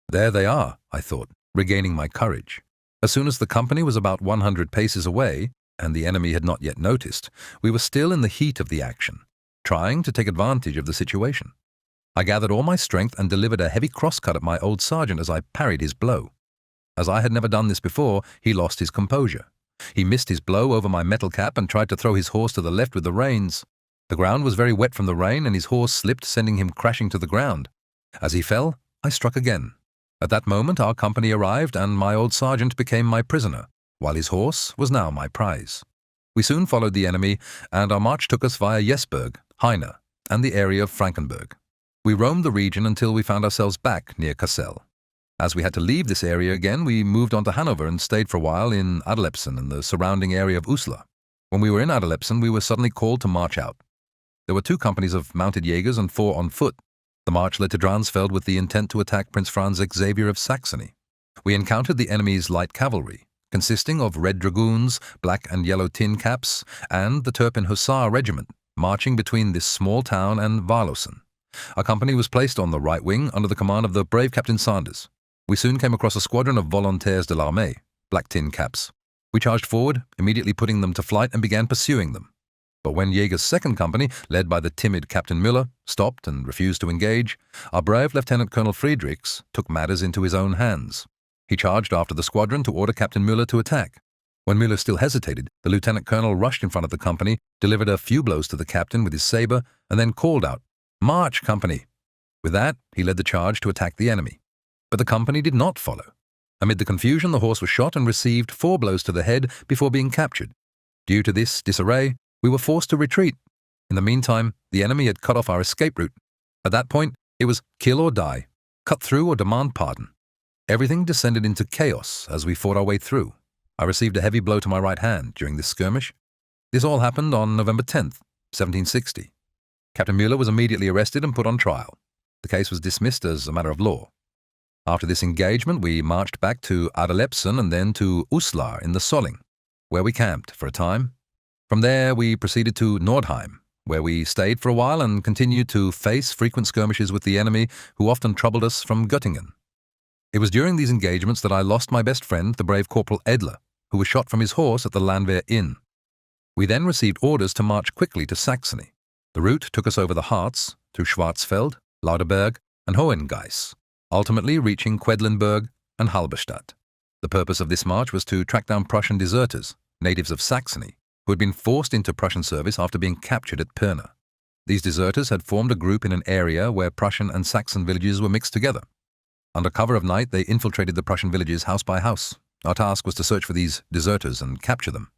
There they are, I thought, regaining my courage. As soon as the company was about 100 paces away, and the enemy had not yet noticed, we were still in the heat of the action, trying to take advantage of the situation. I gathered all my strength and delivered a heavy crosscut at my old sergeant as I parried his blow. As I had never done this before, he lost his composure. He missed his blow over my metal cap and tried to throw his horse to the left with the reins. The ground was very wet from the rain, and his horse slipped, sending him crashing to the ground. As he fell, I struck again. At that moment, our company arrived, and my old sergeant became my prisoner, while his horse was now my prize. We soon followed the enemy, and our march took us via Jesberg, Heine, and the area of Frankenberg. We roamed the region until we found ourselves back near Kassel. As we had to leave this area again, we moved on to Hanover and stayed for a while in Adelepsen and the surrounding area of Uslar. When we were in Adelepsen, we were suddenly called to march out. There were 2 companies of mounted Jägers and 4 on foot. The march led to Dransfeld with the intent to attack Prince Franz Xavier of Saxony. We encountered the enemy's light cavalry, consisting of red dragoons, black and yellow tin caps, and the Turpin Hussar regiment, marching between this small town and Warlosen. Our company was placed on the right wing under the command of the brave Captain Sanders. We soon came across a squadron of Volontaires de l'Armée, black tin caps. We charged forward, immediately putting them to flight, and began pursuing them. But when Jäger's 2nd company, led by the timid Captain Müller, stopped and refused to engage, our brave Lieutenant Colonel Friedrichs took matters into his own hands. He charged after the squadron to order Captain Müller to attack. When Müller still hesitated, the lieutenant colonel rushed in front of the company, delivered a few blows to the captain with his saber, and then called out, "March, company!" With that, he led the charge to attack the enemy. But the company did not follow. Amid the confusion, the horse was shot and received 4 blows to the head before being captured. Due to this disarray, we were forced to retreat. In the meantime, the enemy had cut off our escape route. At that point, it was kill or die, cut through or demand pardon. Everything descended into chaos as we fought our way through. I received a heavy blow to my right hand during this skirmish. This all happened on November 10th, 1760. Captain Müller was immediately arrested and put on trial. The case was dismissed as a matter of law. After this engagement, we marched back to Adelepsen and then to Uslar in the Solling, where we camped for a time. From there, we proceeded to Nordheim, where we stayed for a while and continued to face frequent skirmishes with the enemy, who often troubled us from Göttingen. It was during these engagements that I lost my best friend, the brave Corporal Edler, who was shot from his horse at the Landwehr Inn. We then received orders to march quickly to Saxony. The route took us over the Harz, through Schwarzfeld, Lauderberg, and Hohengeis, ultimately reaching Quedlinburg and Halberstadt. The purpose of this march was to track down Prussian deserters, natives of Saxony, who had been forced into Prussian service after being captured at Pirna. These deserters had formed a group in an area where Prussian and Saxon villages were mixed together. Under cover of night, they infiltrated the Prussian villages house by house. Our task was to search for these deserters and capture them.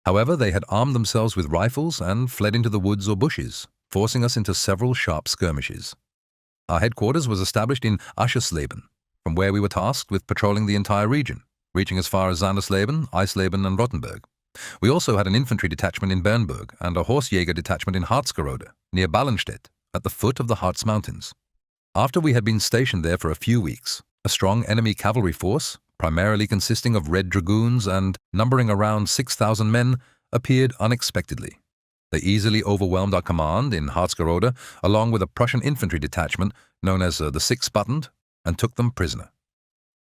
However, they had armed themselves with rifles and fled into the woods or bushes, forcing us into several sharp skirmishes. Our headquarters was established in Aschersleben, from where we were tasked with patrolling the entire region, reaching as far as Sandersleben, Eisleben, and Rottenburg. We also had an infantry detachment in Bernburg and a horse Jäger detachment in Harzgerode, near Ballenstedt, at the foot of the Harz Mountains. After we had been stationed there for a few weeks, a strong enemy cavalry force, primarily consisting of Red Dragoons and numbering around 6,000 men, appeared unexpectedly. They easily overwhelmed our command in Harzgerode, along with a Prussian infantry detachment known as the Six Buttoned, and took them prisoner.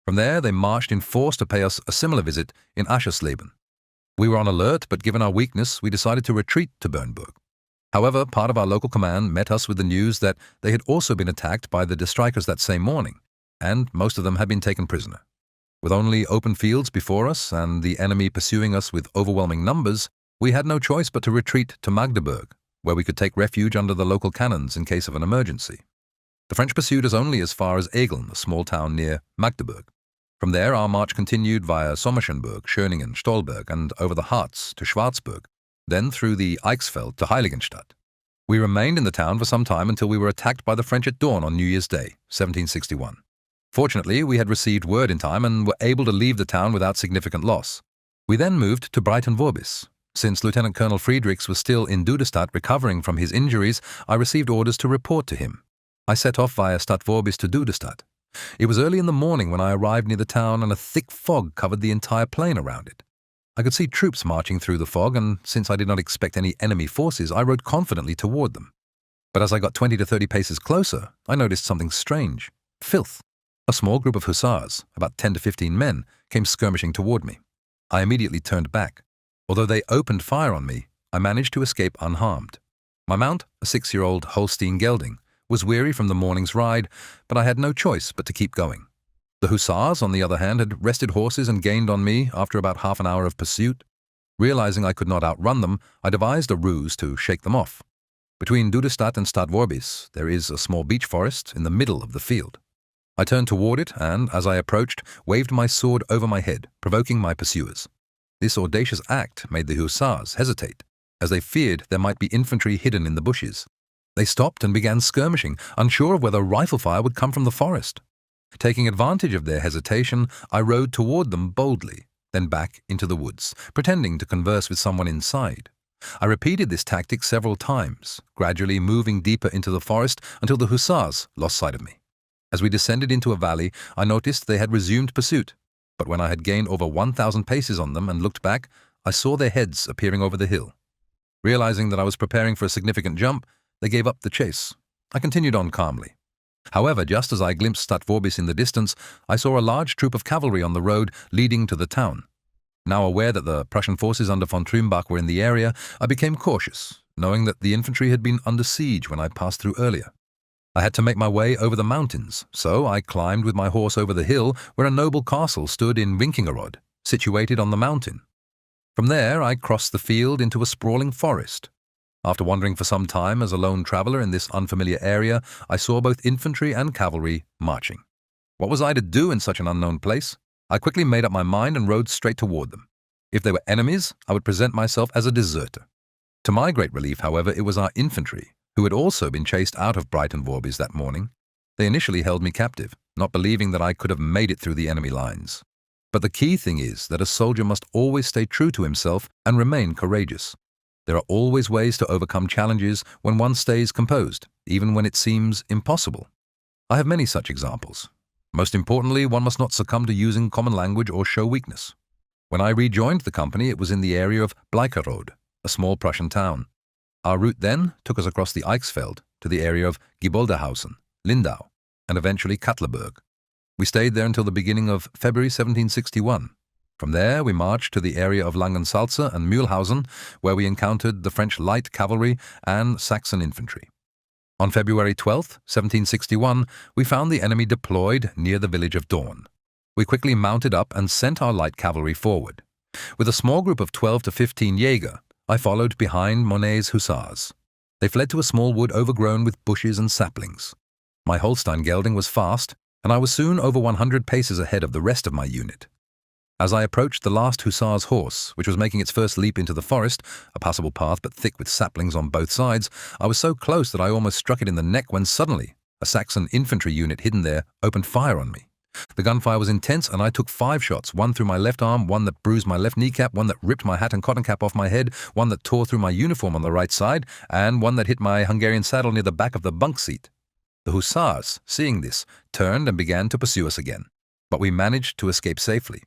From there, they marched in force to pay us a similar visit in Aschersleben. We were on alert, but given our weakness, we decided to retreat to Bernburg. However, part of our local command met us with the news that they had also been attacked by the Destrikers that same morning, and most of them had been taken prisoner. With only open fields before us and the enemy pursuing us with overwhelming numbers, we had no choice but to retreat to Magdeburg, where we could take refuge under the local cannons in case of an emergency. The French pursued us only as far as Egeln, a small town near Magdeburg. From there, our march continued via Sommerschenburg, Schöningen, Stolberg, and over the Harz to Schwarzburg, then through the Eichsfeld to Heiligenstadt. We remained in the town for some time until we were attacked by the French at dawn on New Year's Day, 1761. Fortunately, we had received word in time and were able to leave the town without significant loss. We then moved to Breitenvorbis. Since Lieutenant Colonel Friedrichs was still in Duderstadt recovering from his injuries, I received orders to report to him. I set off via Stadtvorbis to Duderstadt. It was early in the morning when I arrived near the town, and a thick fog covered the entire plain around it. I could see troops marching through the fog, and since I did not expect any enemy forces, I rode confidently toward them. But as I got 20 to 30 paces closer, I noticed something strange. Filth. A small group of hussars, about 10 to 15 men, came skirmishing toward me. I immediately turned back. Although they opened fire on me, I managed to escape unharmed. My mount, a 6-year-old Holstein gelding, was weary from the morning's ride, but I had no choice but to keep going. The hussars, on the other hand, had rested horses and gained on me after about half an hour of pursuit. Realizing I could not outrun them, I devised a ruse to shake them off. Between Duderstadt and Stadvorbis, there is a small beech forest in the middle of the field. I turned toward it and, as I approached, waved my sword over my head, provoking my pursuers. This audacious act made the hussars hesitate, as they feared there might be infantry hidden in the bushes. They stopped and began skirmishing, unsure of whether rifle fire would come from the forest. Taking advantage of their hesitation, I rode toward them boldly, then back into the woods, pretending to converse with someone inside. I repeated this tactic several times, gradually moving deeper into the forest until the hussars lost sight of me. As we descended into a valley, I noticed they had resumed pursuit, but when I had gained over 1,000 paces on them and looked back, I saw their heads appearing over the hill. Realizing that I was preparing for a significant jump, they gave up the chase. I continued on calmly. However, just as I glimpsed Stadvorbis in the distance, I saw a large troop of cavalry on the road leading to the town. Now aware that the Prussian forces under von Trumbach were in the area, I became cautious, knowing that the infantry had been under siege when I passed through earlier. I had to make my way over the mountains, so I climbed with my horse over the hill where a noble castle stood in Winkingerode, situated on the mountain. From there, I crossed the field into a sprawling forest. After wandering for some time as a lone traveler in this unfamiliar area, I saw both infantry and cavalry marching. What was I to do in such an unknown place? I quickly made up my mind and rode straight toward them. If they were enemies, I would present myself as a deserter. To my great relief, however, it was our infantry, who had also been chased out of Breitenvorbis that morning. They initially held me captive, not believing that I could have made it through the enemy lines. But the key thing is that a soldier must always stay true to himself and remain courageous. There are always ways to overcome challenges when one stays composed, even when it seems impossible. I have many such examples. Most importantly, one must not succumb to using common language or show weakness. When I rejoined the company, it was in the area of Bleicherode, a small Prussian town. Our route then took us across the Eichsfeld to the area of Giboldehausen, Lindau, and eventually Katleburg. We stayed there until the beginning of February 1761. From there, we marched to the area of Langensalza and Mühlhausen, where we encountered the French light cavalry and Saxon infantry. On February 12, 1761, we found the enemy deployed near the village of Dorn. We quickly mounted up and sent our light cavalry forward. With a small group of 12 to 15 Jäger, I followed behind Monet's hussars. They fled to a small wood overgrown with bushes and saplings. My Holstein gelding was fast, and I was soon over 100 paces ahead of the rest of my unit. As I approached the last hussar's horse, which was making its first leap into the forest, a passable path but thick with saplings on both sides, I was so close that I almost struck it in the neck when suddenly a Saxon infantry unit hidden there opened fire on me. The gunfire was intense and I took 5 shots, one through my left arm, one that bruised my left kneecap, one that ripped my hat and cotton cap off my head, one that tore through my uniform on the right side, and one that hit my Hungarian saddle near the back of the bunk seat. The hussars, seeing this, turned and began to pursue us again, but we managed to escape safely.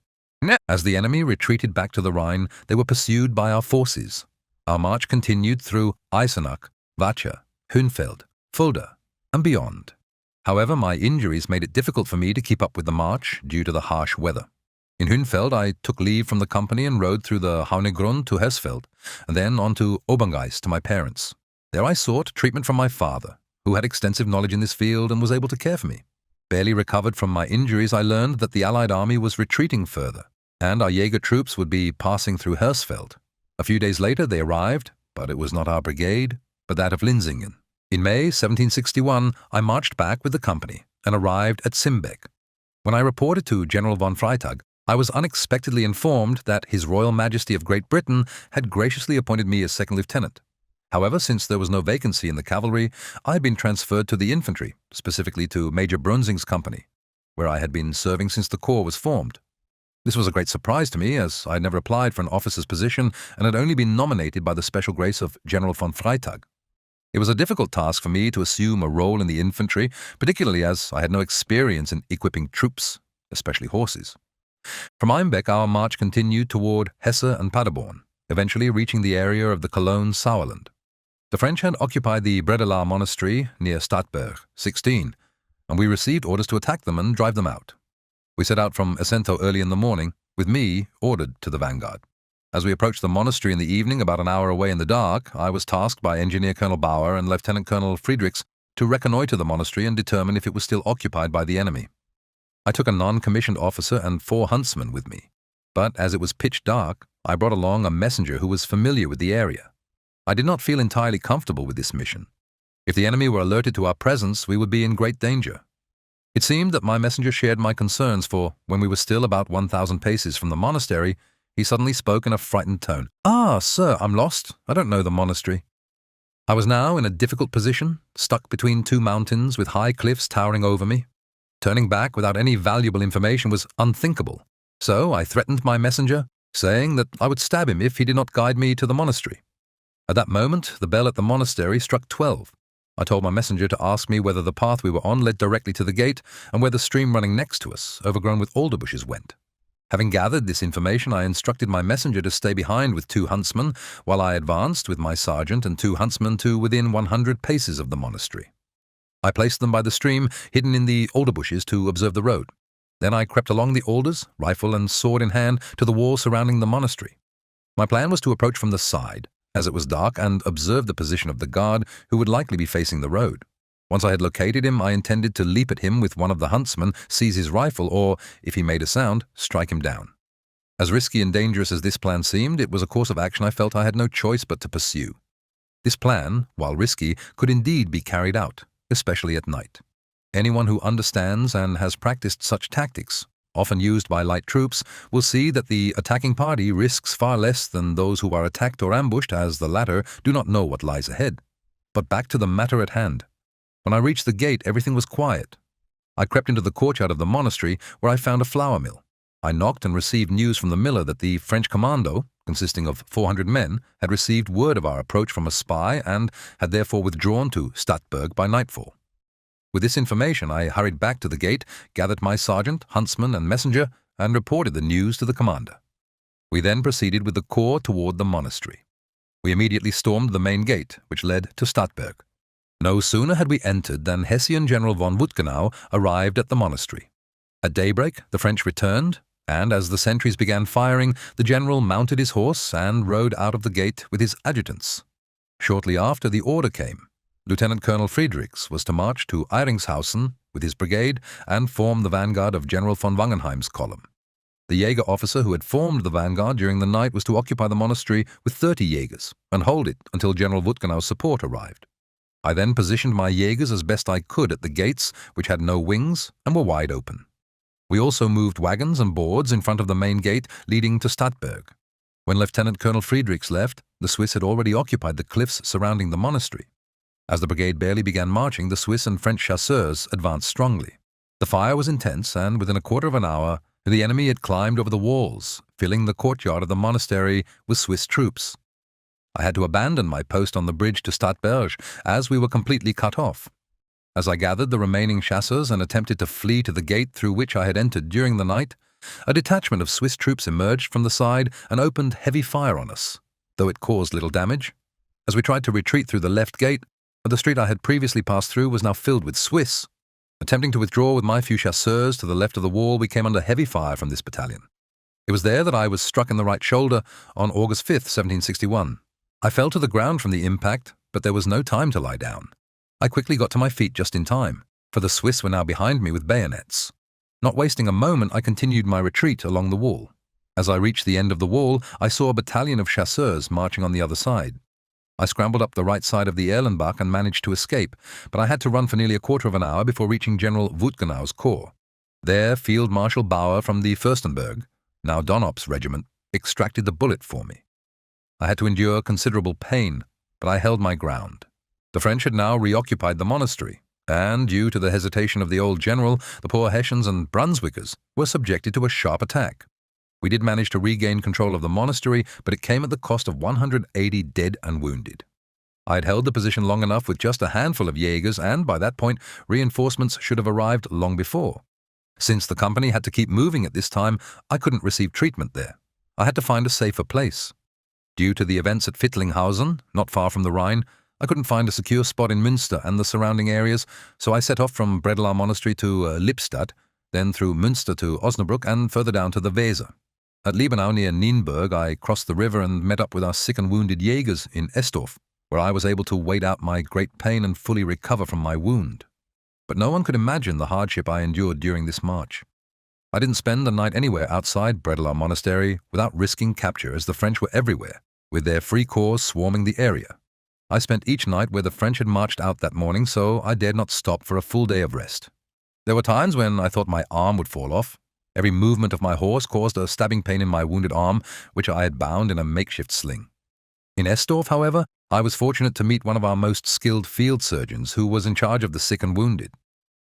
As the enemy retreated back to the Rhine, they were pursued by our forces. Our march continued through Eisenach, Wacha, Hünfeld, Fulda, and beyond. However, my injuries made it difficult for me to keep up with the march due to the harsh weather. In Hünfeld, I took leave from the company and rode through the Haunegrund to Hersfeld, and then on to Oberngais to my parents. There I sought treatment from my father, who had extensive knowledge in this field and was able to care for me. Barely recovered from my injuries, I learned that the Allied army was retreating further, and our Jäger troops would be passing through Hersfeld. A few days later they arrived, but it was not our brigade, but that of Linsingen. In May 1761, I marched back with the company and arrived at Simbeck. When I reported to General von Freytag, I was unexpectedly informed that His Royal Majesty of Great Britain had graciously appointed me as second lieutenant. However, since there was no vacancy in the cavalry, I had been transferred to the infantry, specifically to Major Brunzing's company, where I had been serving since the corps was formed. This was a great surprise to me, as I had never applied for an officer's position and had only been nominated by the special grace of General von Freytag. It was a difficult task for me to assume a role in the infantry, particularly as I had no experience in equipping troops, especially horses. From Einbeck, our march continued toward Hesse and Paderborn, eventually reaching the area of the Cologne Sauerland. The French had occupied the Bredelar Monastery near Stadtberg, 16, and we received orders to attack them and drive them out. We set out from Essento early in the morning, with me ordered to the vanguard. As we approached the monastery in the evening, about an hour away in the dark, I was tasked by Engineer Colonel Bauer and Lieutenant Colonel Friedrichs to reconnoiter the monastery and determine if it was still occupied by the enemy. I took a non-commissioned officer and 4 huntsmen with me, but as it was pitch dark, I brought along a messenger who was familiar with the area. I did not feel entirely comfortable with this mission. If the enemy were alerted to our presence, we would be in great danger. It seemed that my messenger shared my concerns, for when we were still about 1,000 paces from the monastery, he suddenly spoke in a frightened tone. "Ah, sir, I'm lost. I don't know the monastery." I was now in a difficult position, stuck between 2 mountains with high cliffs towering over me. Turning back without any valuable information was unthinkable, so I threatened my messenger, saying that I would stab him if he did not guide me to the monastery. At that moment, the bell at the monastery struck 12. I told my messenger to ask me whether the path we were on led directly to the gate and where the stream running next to us, overgrown with alder bushes, went. Having gathered this information, I instructed my messenger to stay behind with 2 huntsmen, while I advanced with my sergeant and 2 huntsmen to within 100 paces of the monastery. I placed them by the stream, hidden in the alder bushes, to observe the road. Then I crept along the alders, rifle and sword in hand, to the wall surrounding the monastery. My plan was to approach from the side, as it was dark, and observe the position of the guard, who would likely be facing the road. Once I had located him, I intended to leap at him with one of the huntsmen, seize his rifle, or, if he made a sound, strike him down. As risky and dangerous as this plan seemed, it was a course of action I felt I had no choice but to pursue. This plan, while risky, could indeed be carried out, especially at night. Anyone who understands and has practiced such tactics, often used by light troops, will see that the attacking party risks far less than those who are attacked or ambushed, as the latter do not know what lies ahead. But back to the matter at hand. When I reached the gate, everything was quiet. I crept into the courtyard of the monastery, where I found a flour mill. I knocked and received news from the miller that the French commando, consisting of 400 men, had received word of our approach from a spy and had therefore withdrawn to Stadtberg by nightfall. With this information, I hurried back to the gate, gathered my sergeant, huntsman, and messenger, and reported the news to the commander. We then proceeded with the corps toward the monastery. We immediately stormed the main gate, which led to Stadtberg. No sooner had we entered than Hessian General von Wutgenau arrived at the monastery. At daybreak, the French returned, and as the sentries began firing, the general mounted his horse and rode out of the gate with his adjutants. Shortly after, the order came. Lieutenant Colonel Friedrichs was to march to Eiringshausen with his brigade and form the vanguard of General von Wangenheim's column. The Jäger officer who had formed the vanguard during the night was to occupy the monastery with 30 Jägers and hold it until General Wutgenau's support arrived. I then positioned my Jägers as best I could at the gates, which had no wings and were wide open. We also moved wagons and boards in front of the main gate leading to Stadtberg. When Lieutenant Colonel Friedrichs left, the Swiss had already occupied the cliffs surrounding the monastery. As the brigade barely began marching, the Swiss and French chasseurs advanced strongly. The fire was intense, and within a quarter of an hour, the enemy had climbed over the walls, filling the courtyard of the monastery with Swiss troops. I had to abandon my post on the bridge to Stadtberg, as we were completely cut off. As I gathered the remaining chasseurs and attempted to flee to the gate through which I had entered during the night, a detachment of Swiss troops emerged from the side and opened heavy fire on us, though it caused little damage. As we tried to retreat through the left gate, the street I had previously passed through was now filled with Swiss. Attempting to withdraw with my few chasseurs to the left of the wall, we came under heavy fire from this battalion. It was there that I was struck in the right shoulder on August 5th, 1761. I fell to the ground from the impact, but there was no time to lie down. I quickly got to my feet just in time, for the Swiss were now behind me with bayonets. Not wasting a moment, I continued my retreat along the wall. As I reached the end of the wall, I saw a battalion of chasseurs marching on the other side. I scrambled up the right side of the Erlenbach and managed to escape, but I had to run for nearly a quarter of an hour before reaching General Wutgenau's corps. There, Field Marshal Bauer from the Fürstenberg, now Donop's regiment, extracted the bullet for me. I had to endure considerable pain, but I held my ground. The French had now reoccupied the monastery, and, due to the hesitation of the old general, the poor Hessians and Brunswickers were subjected to a sharp attack. We did manage to regain control of the monastery, but it came at the cost of 180 dead and wounded. I had held the position long enough with just a handful of Jägers, and by that point, reinforcements should have arrived long before. Since the company had to keep moving at this time, I couldn't receive treatment there. I had to find a safer place. Due to the events at Fittlinghausen, not far from the Rhine, I couldn't find a secure spot in Münster and the surrounding areas, so I set off from Bredelar Monastery to Lippstadt, then through Münster to Osnabrück, and further down to the Weser. At Liebenau near Nienburg, I crossed the river and met up with our sick and wounded Jägers in Estorf, where I was able to wait out my great pain and fully recover from my wound. But no one could imagine the hardship I endured during this march. I didn't spend the night anywhere outside Bredelar Monastery without risking capture, as the French were everywhere, with their free corps swarming the area. I spent each night where the French had marched out that morning, so I dared not stop for a full day of rest. There were times when I thought my arm would fall off. Every movement of my horse caused a stabbing pain in my wounded arm, which I had bound in a makeshift sling. In Estorff, however, I was fortunate to meet one of our most skilled field surgeons who was in charge of the sick and wounded.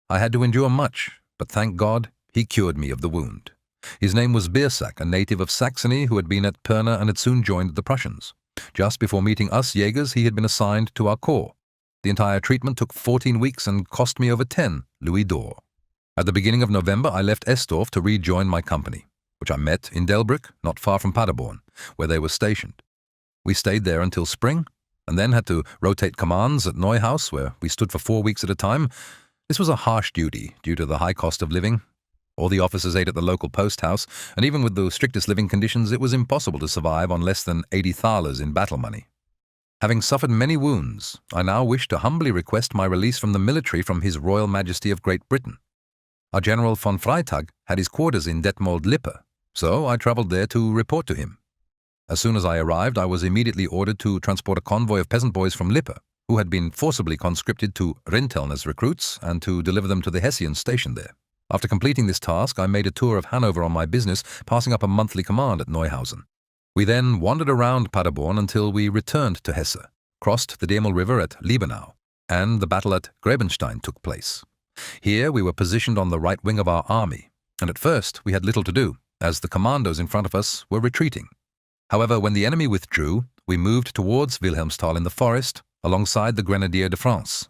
I had to endure much, but thank God, he cured me of the wound. His name was Biersack, a native of Saxony who had been at Pirna and had soon joined the Prussians. Just before meeting us Jägers, he had been assigned to our corps. The entire treatment took 14 weeks and cost me over 10 louis d'or. At the beginning of November, I left Estorff to rejoin my company, which I met in Delbrück, not far from Paderborn, where they were stationed. We stayed there until spring, and then had to rotate commands at Neuhaus, where we stood for 4 weeks at a time. This was a harsh duty due to the high cost of living. All the officers ate at the local post house, and even with the strictest living conditions, it was impossible to survive on less than 80 thalers in battle money. Having suffered many wounds, I now wish to humbly request my release from the military from His Royal Majesty of Great Britain. Our General von Freytag had his quarters in Detmold-Lippe, so I travelled there to report to him. As soon as I arrived, I was immediately ordered to transport a convoy of peasant boys from Lippe, who had been forcibly conscripted to Rinteln as recruits, and to deliver them to the Hessians stationed there. After completing this task, I made a tour of Hanover on my business, passing up a monthly command at Neuhausen. We then wandered around Paderborn until we returned to Hesse, crossed the Demel River at Liebenau, and the battle at Grebenstein took place. Here we were positioned on the right wing of our army, and at first we had little to do, as the commandos in front of us were retreating. However, when the enemy withdrew, we moved towards Wilhelmsthal in the forest, alongside the Grenadiers de France.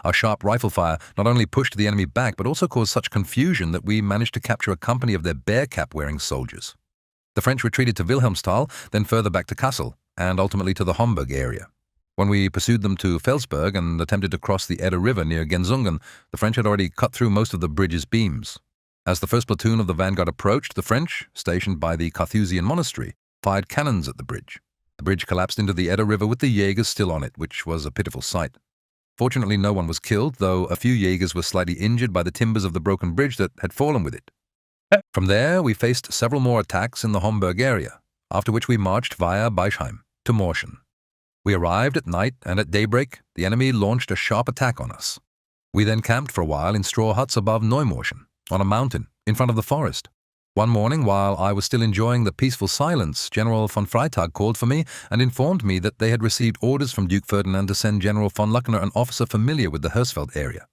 Our sharp rifle fire not only pushed the enemy back, but also caused such confusion that we managed to capture a company of their bear cap-wearing soldiers. The French retreated to Wilhelmsthal, then further back to Kassel, and ultimately to the Homburg area. When we pursued them to Felsberg and attempted to cross the Eder River near Gensungen, the French had already cut through most of the bridge's beams. As the first platoon of the vanguard approached, the French, stationed by the Carthusian monastery, fired cannons at the bridge. The bridge collapsed into the Eder River with the Jägers still on it, which was a pitiful sight. Fortunately, no one was killed, though a few Jägers were slightly injured by the timbers of the broken bridge that had fallen with it. From there, we faced several more attacks in the Homburg area, after which we marched via Beisheim to Morschen. We arrived at night, and at daybreak, the enemy launched a sharp attack on us. We then camped for a while in straw huts above Neumorschen, on a mountain, in front of the forest. One morning, while I was still enjoying the peaceful silence, General von Freytag called for me and informed me that they had received orders from Duke Ferdinand to send General von Luckner, an officer familiar with the Hersfeld area.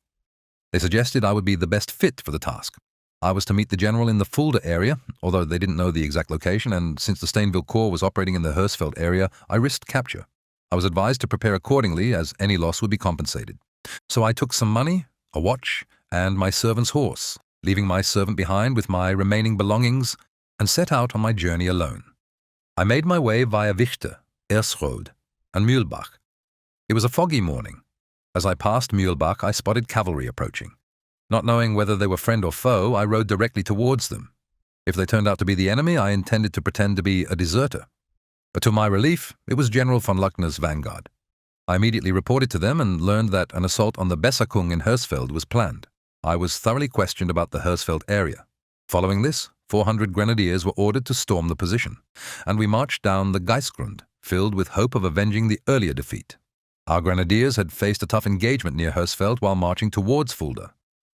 They suggested I would be the best fit for the task. I was to meet the general in the Fulda area, although they didn't know the exact location, and since the Steinville Corps was operating in the Hersfeld area, I risked capture. I was advised to prepare accordingly, as any loss would be compensated. So I took some money, a watch, and my servant's horse, leaving my servant behind with my remaining belongings, and set out on my journey alone. I made my way via Wichte, Ersrode, and Mühlbach. It was a foggy morning. As I passed Mühlbach, I spotted cavalry approaching. Not knowing whether they were friend or foe, I rode directly towards them. If they turned out to be the enemy, I intended to pretend to be a deserter. But to my relief, it was General von Luckner's vanguard. I immediately reported to them and learned that an assault on the Besserkung in Hersfeld was planned. I was thoroughly questioned about the Hersfeld area. Following this, 400 grenadiers were ordered to storm the position, and we marched down the Geisgrund, filled with hope of avenging the earlier defeat. Our grenadiers had faced a tough engagement near Hersfeld while marching towards Fulda.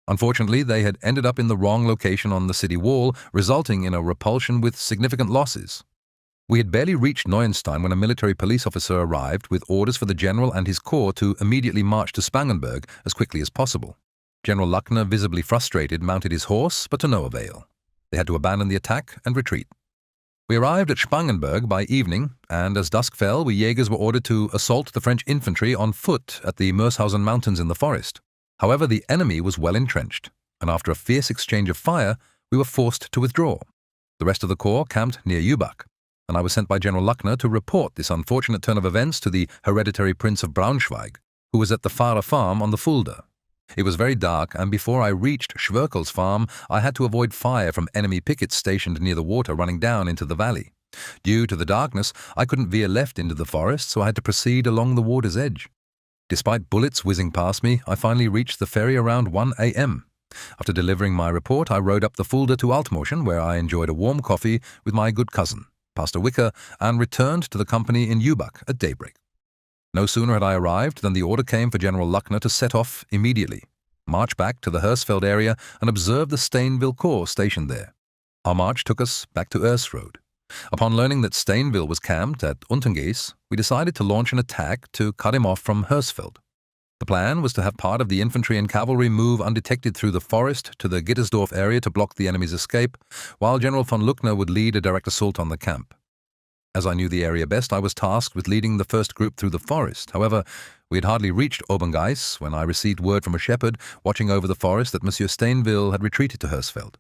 Unfortunately, they had ended up in the wrong location on the city wall, resulting in a repulsion with significant losses. We had barely reached Neuenstein when a military police officer arrived with orders for the general and his corps to immediately march to Spangenberg as quickly as possible. General Luckner, visibly frustrated, mounted his horse, but to no avail. They had to abandon the attack and retreat. We arrived at Spangenberg by evening, and as dusk fell, we Jägers were ordered to assault the French infantry on foot at the Mershausen Mountains in the forest. However, the enemy was well entrenched, and after a fierce exchange of fire, we were forced to withdraw. The rest of the corps camped near Jübach, and I was sent by General Luckner to report this unfortunate turn of events to the hereditary Prince of Braunschweig, who was at the Fahrer farm on the Fulda. It was very dark, and before I reached Schwerkel's farm, I had to avoid fire from enemy pickets stationed near the water running down into the valley. Due to the darkness, I couldn't veer left into the forest, so I had to proceed along the water's edge. Despite bullets whizzing past me, I finally reached the ferry around 1 a.m. After delivering my report, I rode up the Fulda to Altmotion, where I enjoyed a warm coffee with my good cousin, Pastor Wicker, and returned to the company in Ubak at daybreak. No sooner had I arrived than the order came for General Luckner to set off immediately, march back to the Hersfeld area, and observe the Stainville Corps stationed there. Our march took us back to Ersrode. Upon learning that Stainville was camped at Untergees, we decided to launch an attack to cut him off from Hersfeld. The plan was to have part of the infantry and cavalry move undetected through the forest to the Gittersdorf area to block the enemy's escape, while General von Luckner would lead a direct assault on the camp. As I knew the area best, I was tasked with leading the first group through the forest. However, we had hardly reached Oberngeiss when I received word from a shepherd watching over the forest that Monsieur Stainville had retreated to Hersfeld.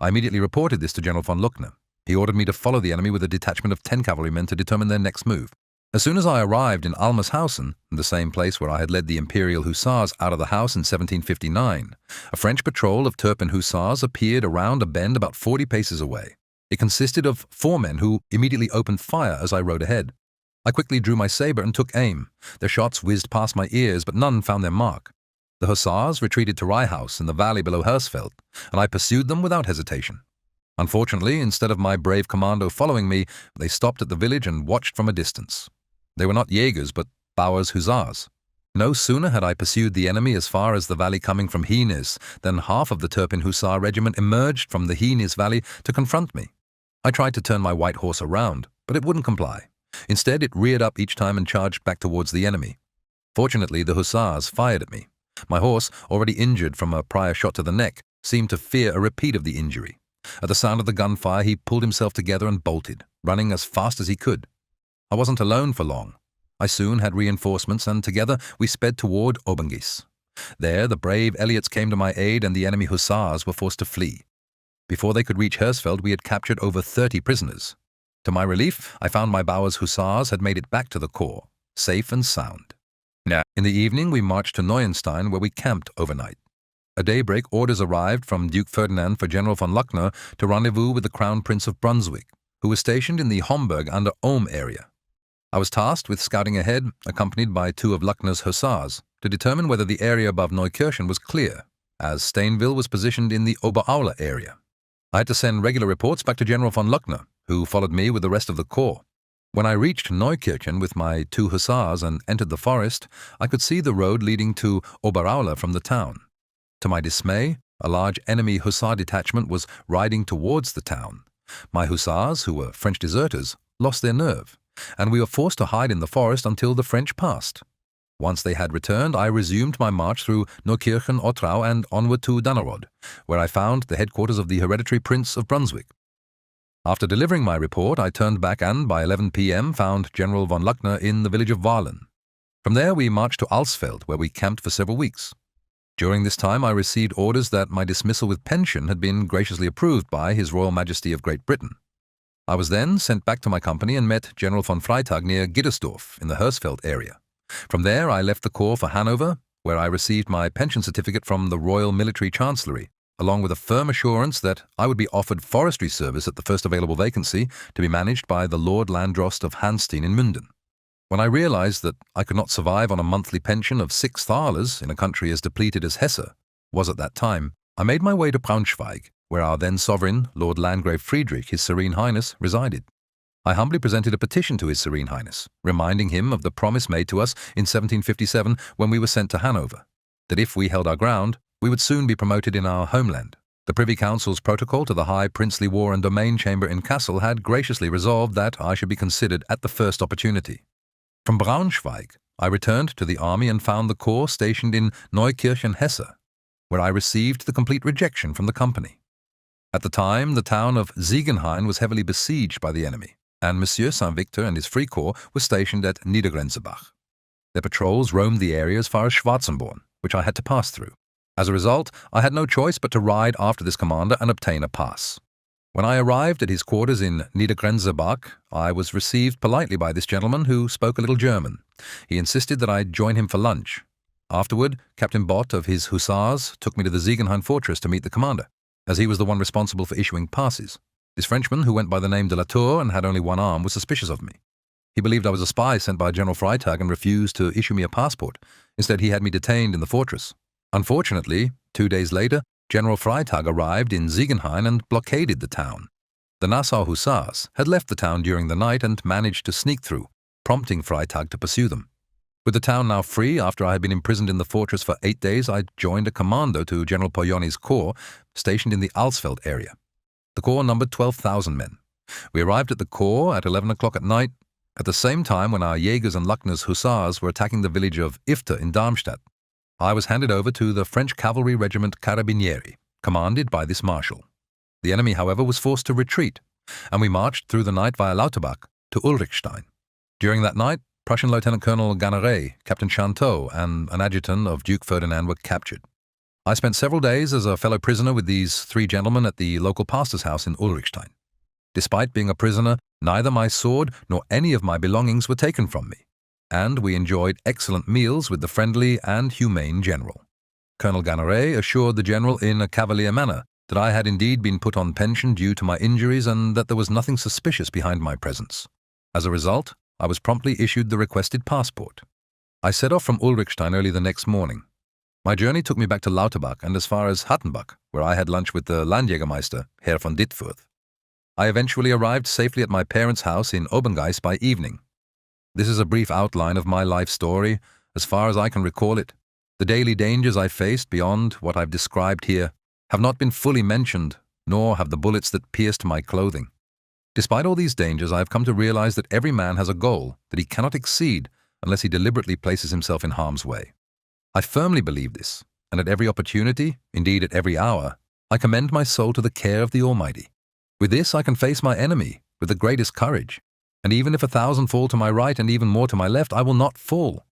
I immediately reported this to General von Luckner. He ordered me to follow the enemy with a detachment of 10 cavalrymen to determine their next move. As soon as I arrived in Almershausen, the same place where I had led the Imperial Hussars out of the house in 1759, a French patrol of Turpin Hussars appeared around a bend about 40 paces away. It consisted of 4 men who immediately opened fire as I rode ahead. I quickly drew my saber and took aim. Their shots whizzed past my ears, but none found their mark. The Hussars retreated to Reihaus in the valley below Hersfeld, and I pursued them without hesitation. Unfortunately, instead of my brave commando following me, they stopped at the village and watched from a distance. They were not Jägers, but Bauer's Hussars. No sooner had I pursued the enemy as far as the valley coming from Hienes than half of the Turpin Hussar regiment emerged from the Hienes valley to confront me. I tried to turn my white horse around, but it wouldn't comply. Instead, it reared up each time and charged back towards the enemy. Fortunately, the Hussars fired at me. My horse, already injured from a prior shot to the neck, seemed to fear a repeat of the injury. At the sound of the gunfire, he pulled himself together and bolted, running as fast as he could. I wasn't alone for long. I soon had reinforcements, and together we sped toward Oberngeiss. There, the brave Elliots came to my aid, and the enemy Hussars were forced to flee. Before they could reach Hersfeld, we had captured over 30 prisoners. To my relief, I found my Bauer's Hussars had made it back to the corps, safe and sound. In the evening, we marched to Neuenstein, where we camped overnight. At daybreak, orders arrived from Duke Ferdinand for General von Luckner to rendezvous with the Crown Prince of Brunswick, who was stationed in the Homburg under Ulm area. I was tasked with scouting ahead, accompanied by 2 of Luckner's Hussars, to determine whether the area above Neukirchen was clear, as Stainville was positioned in the Oberaula area. I had to send regular reports back to General von Luckner, who followed me with the rest of the corps. When I reached Neukirchen with my 2 Hussars and entered the forest, I could see the road leading to Oberaula from the town. To my dismay, a large enemy Hussar detachment was riding towards the town. My Hussars, who were French deserters, lost their nerve, and we were forced to hide in the forest until the French passed. Once they had returned, I resumed my march through Neukirchen-Ottrau and onward to Dannerod, where I found the headquarters of the hereditary Prince of Brunswick. After delivering my report, I turned back and, by 11 p.m., found General von Luckner in the village of Wahlen. From there we marched to Alsfeld, where we camped for several weeks. During this time I received orders that my dismissal with pension had been graciously approved by His Royal Majesty of Great Britain. I was then sent back to my company and met General von Freytag near Gittersdorf in the Hersfeld area. From there I left the corps for Hanover, where I received my pension certificate from the Royal Military Chancellery, along with a firm assurance that I would be offered forestry service at the first available vacancy to be managed by the Lord Landdrost of Hanstein in Münden. When I realized that I could not survive on a monthly pension of 6 thalers in a country as depleted as Hesse was at that time, I made my way to Braunschweig, where our then sovereign, Lord Landgrave Friedrich, His Serene Highness, resided. I humbly presented a petition to His Serene Highness, reminding him of the promise made to us in 1757 when we were sent to Hanover, that if we held our ground, we would soon be promoted in our homeland. The Privy Council's protocol to the High Princely War and Domain Chamber in Kassel had graciously resolved that I should be considered at the first opportunity. From Braunschweig, I returned to the army and found the corps stationed in Neukirchen, Hesse, where I received the complete rejection from the company. At the time, the town of Ziegenhain was heavily besieged by the enemy, and Monsieur Saint-Victor and his Free Corps were stationed at Niedergrenzebach. Their patrols roamed the area as far as Schwarzenborn, which I had to pass through. As a result, I had no choice but to ride after this commander and obtain a pass. When I arrived at his quarters in Niedergrenzebach, I was received politely by this gentleman who spoke a little German. He insisted that I join him for lunch. Afterward, Captain Bott of his Hussars took me to the Ziegenhain fortress to meet the commander, as he was the one responsible for issuing passes. This Frenchman, who went by the name de la Tour and had only one arm, was suspicious of me. He believed I was a spy sent by General Freytag and refused to issue me a passport. Instead, he had me detained in the fortress. Unfortunately, 2 days later, General Freitag arrived in Ziegenhain and blockaded the town. The Nassau Hussars had left the town during the night and managed to sneak through, prompting Freitag to pursue them. With the town now free, after I had been imprisoned in the fortress for 8 days, I joined a commando to General Poglioni's corps, stationed in the Alsfeld area. The corps numbered 12,000 men. We arrived at the corps at 11 o'clock at night, at the same time when our Jägers and Luckner's hussars were attacking the village of Ifte in Darmstadt. I was handed over to the French cavalry regiment Carabinieri, commanded by this marshal. The enemy, however, was forced to retreat, and we marched through the night via Lauterbach to Ulrichstein. During that night, Prussian Lieutenant Colonel Ganneret, Captain Chanteau, and an adjutant of Duke Ferdinand were captured. I spent several days as a fellow prisoner with these 3 gentlemen at the local pastor's house in Ulrichstein. Despite being a prisoner, neither my sword nor any of my belongings were taken from me, and we enjoyed excellent meals with the friendly and humane general. Colonel Ganneret assured the general in a cavalier manner that I had indeed been put on pension due to my injuries and that there was nothing suspicious behind my presence. As a result, I was promptly issued the requested passport. I set off from Ulrichstein early the next morning. My journey took me back to Lauterbach and as far as Hattenbach, where I had lunch with the Landjägermeister, Herr von Dittfurth. I eventually arrived safely at my parents' house in Oberngais by evening. This is a brief outline of my life story, as far as I can recall it. The daily dangers I faced beyond what I've described here have not been fully mentioned, nor have the bullets that pierced my clothing. Despite all these dangers, I have come to realize that every man has a goal that he cannot exceed unless he deliberately places himself in harm's way. I firmly believe this, and at every opportunity, indeed at every hour, I commend my soul to the care of the Almighty. With this I can face my enemy with the greatest courage, and even if 1,000 fall to my right and even more to my left, I will not fall,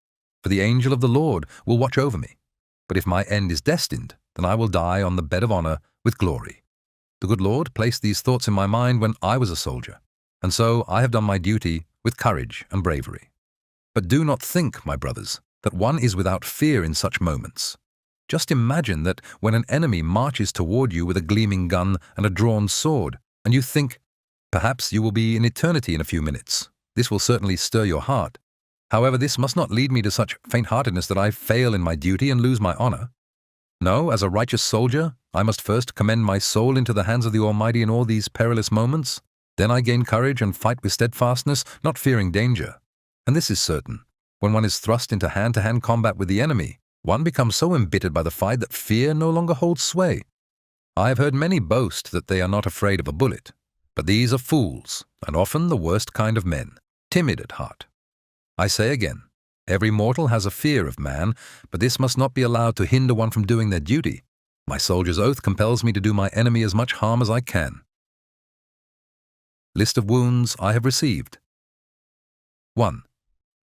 for the angel of the Lord will watch over me. But if my end is destined, then I will die on the bed of honor with glory. The good Lord placed these thoughts in my mind when I was a soldier, and so I have done my duty with courage and bravery. But do not think, my brothers, that one is without fear in such moments. Just imagine that when an enemy marches toward you with a gleaming gun and a drawn sword, and you think, perhaps you will be in eternity in a few minutes. This will certainly stir your heart. However, this must not lead me to such faint-heartedness that I fail in my duty and lose my honor. No, as a righteous soldier, I must first commend my soul into the hands of the Almighty in all these perilous moments. Then I gain courage and fight with steadfastness, not fearing danger. And this is certain. When one is thrust into hand-to-hand combat with the enemy, one becomes so embittered by the fight that fear no longer holds sway. I have heard many boast that they are not afraid of a bullet, but these are fools, and often the worst kind of men, timid at heart. I say again, every mortal has a fear of man, but this must not be allowed to hinder one from doing their duty. My soldier's oath compels me to do my enemy as much harm as I can. List of wounds I have received. 1.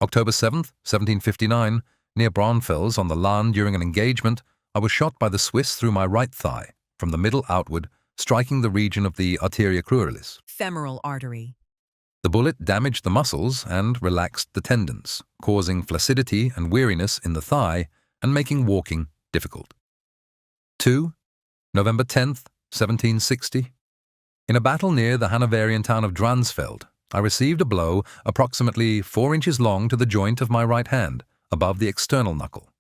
October 7th, 1759, near Braunfels on the Lahn during an engagement, I was shot by the Swiss through my right thigh, from the middle outward, striking the region of the arteria cruris. Femoral artery. The bullet damaged the muscles and relaxed the tendons, causing flaccidity and weariness in the thigh and making walking difficult. 2. November 10th, 1760. In a battle near the Hanoverian town of Dransfeld, I received a blow approximately 4 inches long to the joint of my right hand, above the external knuckle.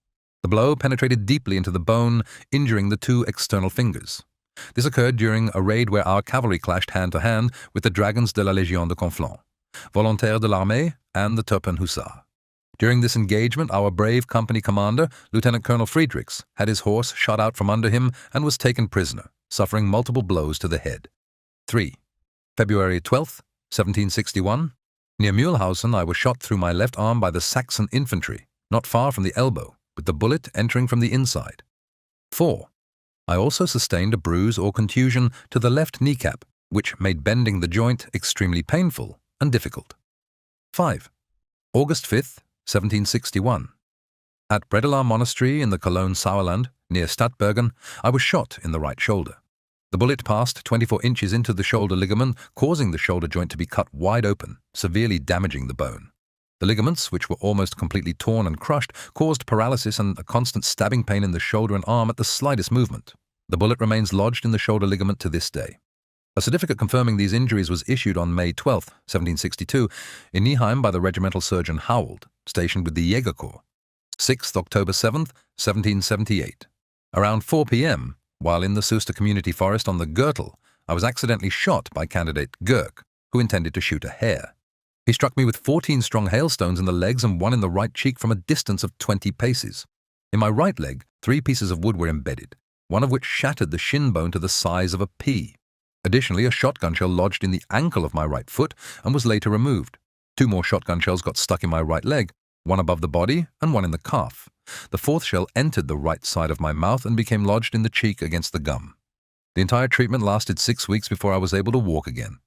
The blow penetrated deeply into the bone, injuring the 2 external fingers. This occurred during a raid where our cavalry clashed hand-to-hand with the Dragons de la Légion de Conflans, Volontaires de l'Armée, and the Turpen Hussar. During this engagement, our brave company commander, Lieutenant Colonel Friedrichs, had his horse shot out from under him and was taken prisoner, suffering multiple blows to the head. 3. February 12th, 1761. Near Mühlhausen, I was shot through my left arm by the Saxon infantry, not far from the elbow, with the bullet entering from the inside. 4. I also sustained a bruise or contusion to the left kneecap, which made bending the joint extremely painful and difficult. 5. August 5th, 1761. At Bredelar Monastery in the Cologne Sauerland, near Stadtbergen, I was shot in the right shoulder. The bullet passed 24 inches into the shoulder ligament, causing the shoulder joint to be cut wide open, severely damaging the bone. The ligaments, which were almost completely torn and crushed, caused paralysis and a constant stabbing pain in the shoulder and arm at the slightest movement. The bullet remains lodged in the shoulder ligament to this day. A certificate confirming these injuries was issued on May 12, 1762, in Nieheim by the regimental surgeon Howald, stationed with the Jäger Corps. 6th October 7th, 1778. Around 4 p.m., While in the Soester Community Forest on the Gürtel, I was accidentally shot by candidate Gurk, who intended to shoot a hare. He struck me with 14 strong hailstones in the legs and one in the right cheek from a distance of 20 paces. In my right leg, 3 pieces of wood were embedded, one of which shattered the shin bone to the size of a pea. Additionally, a shotgun shell lodged in the ankle of my right foot and was later removed. 2 more shotgun shells got stuck in my right leg, one above the body and one in the calf. The 4th shell entered the right side of my mouth and became lodged in the cheek against the gum. The entire treatment lasted 6 weeks before I was able to walk again.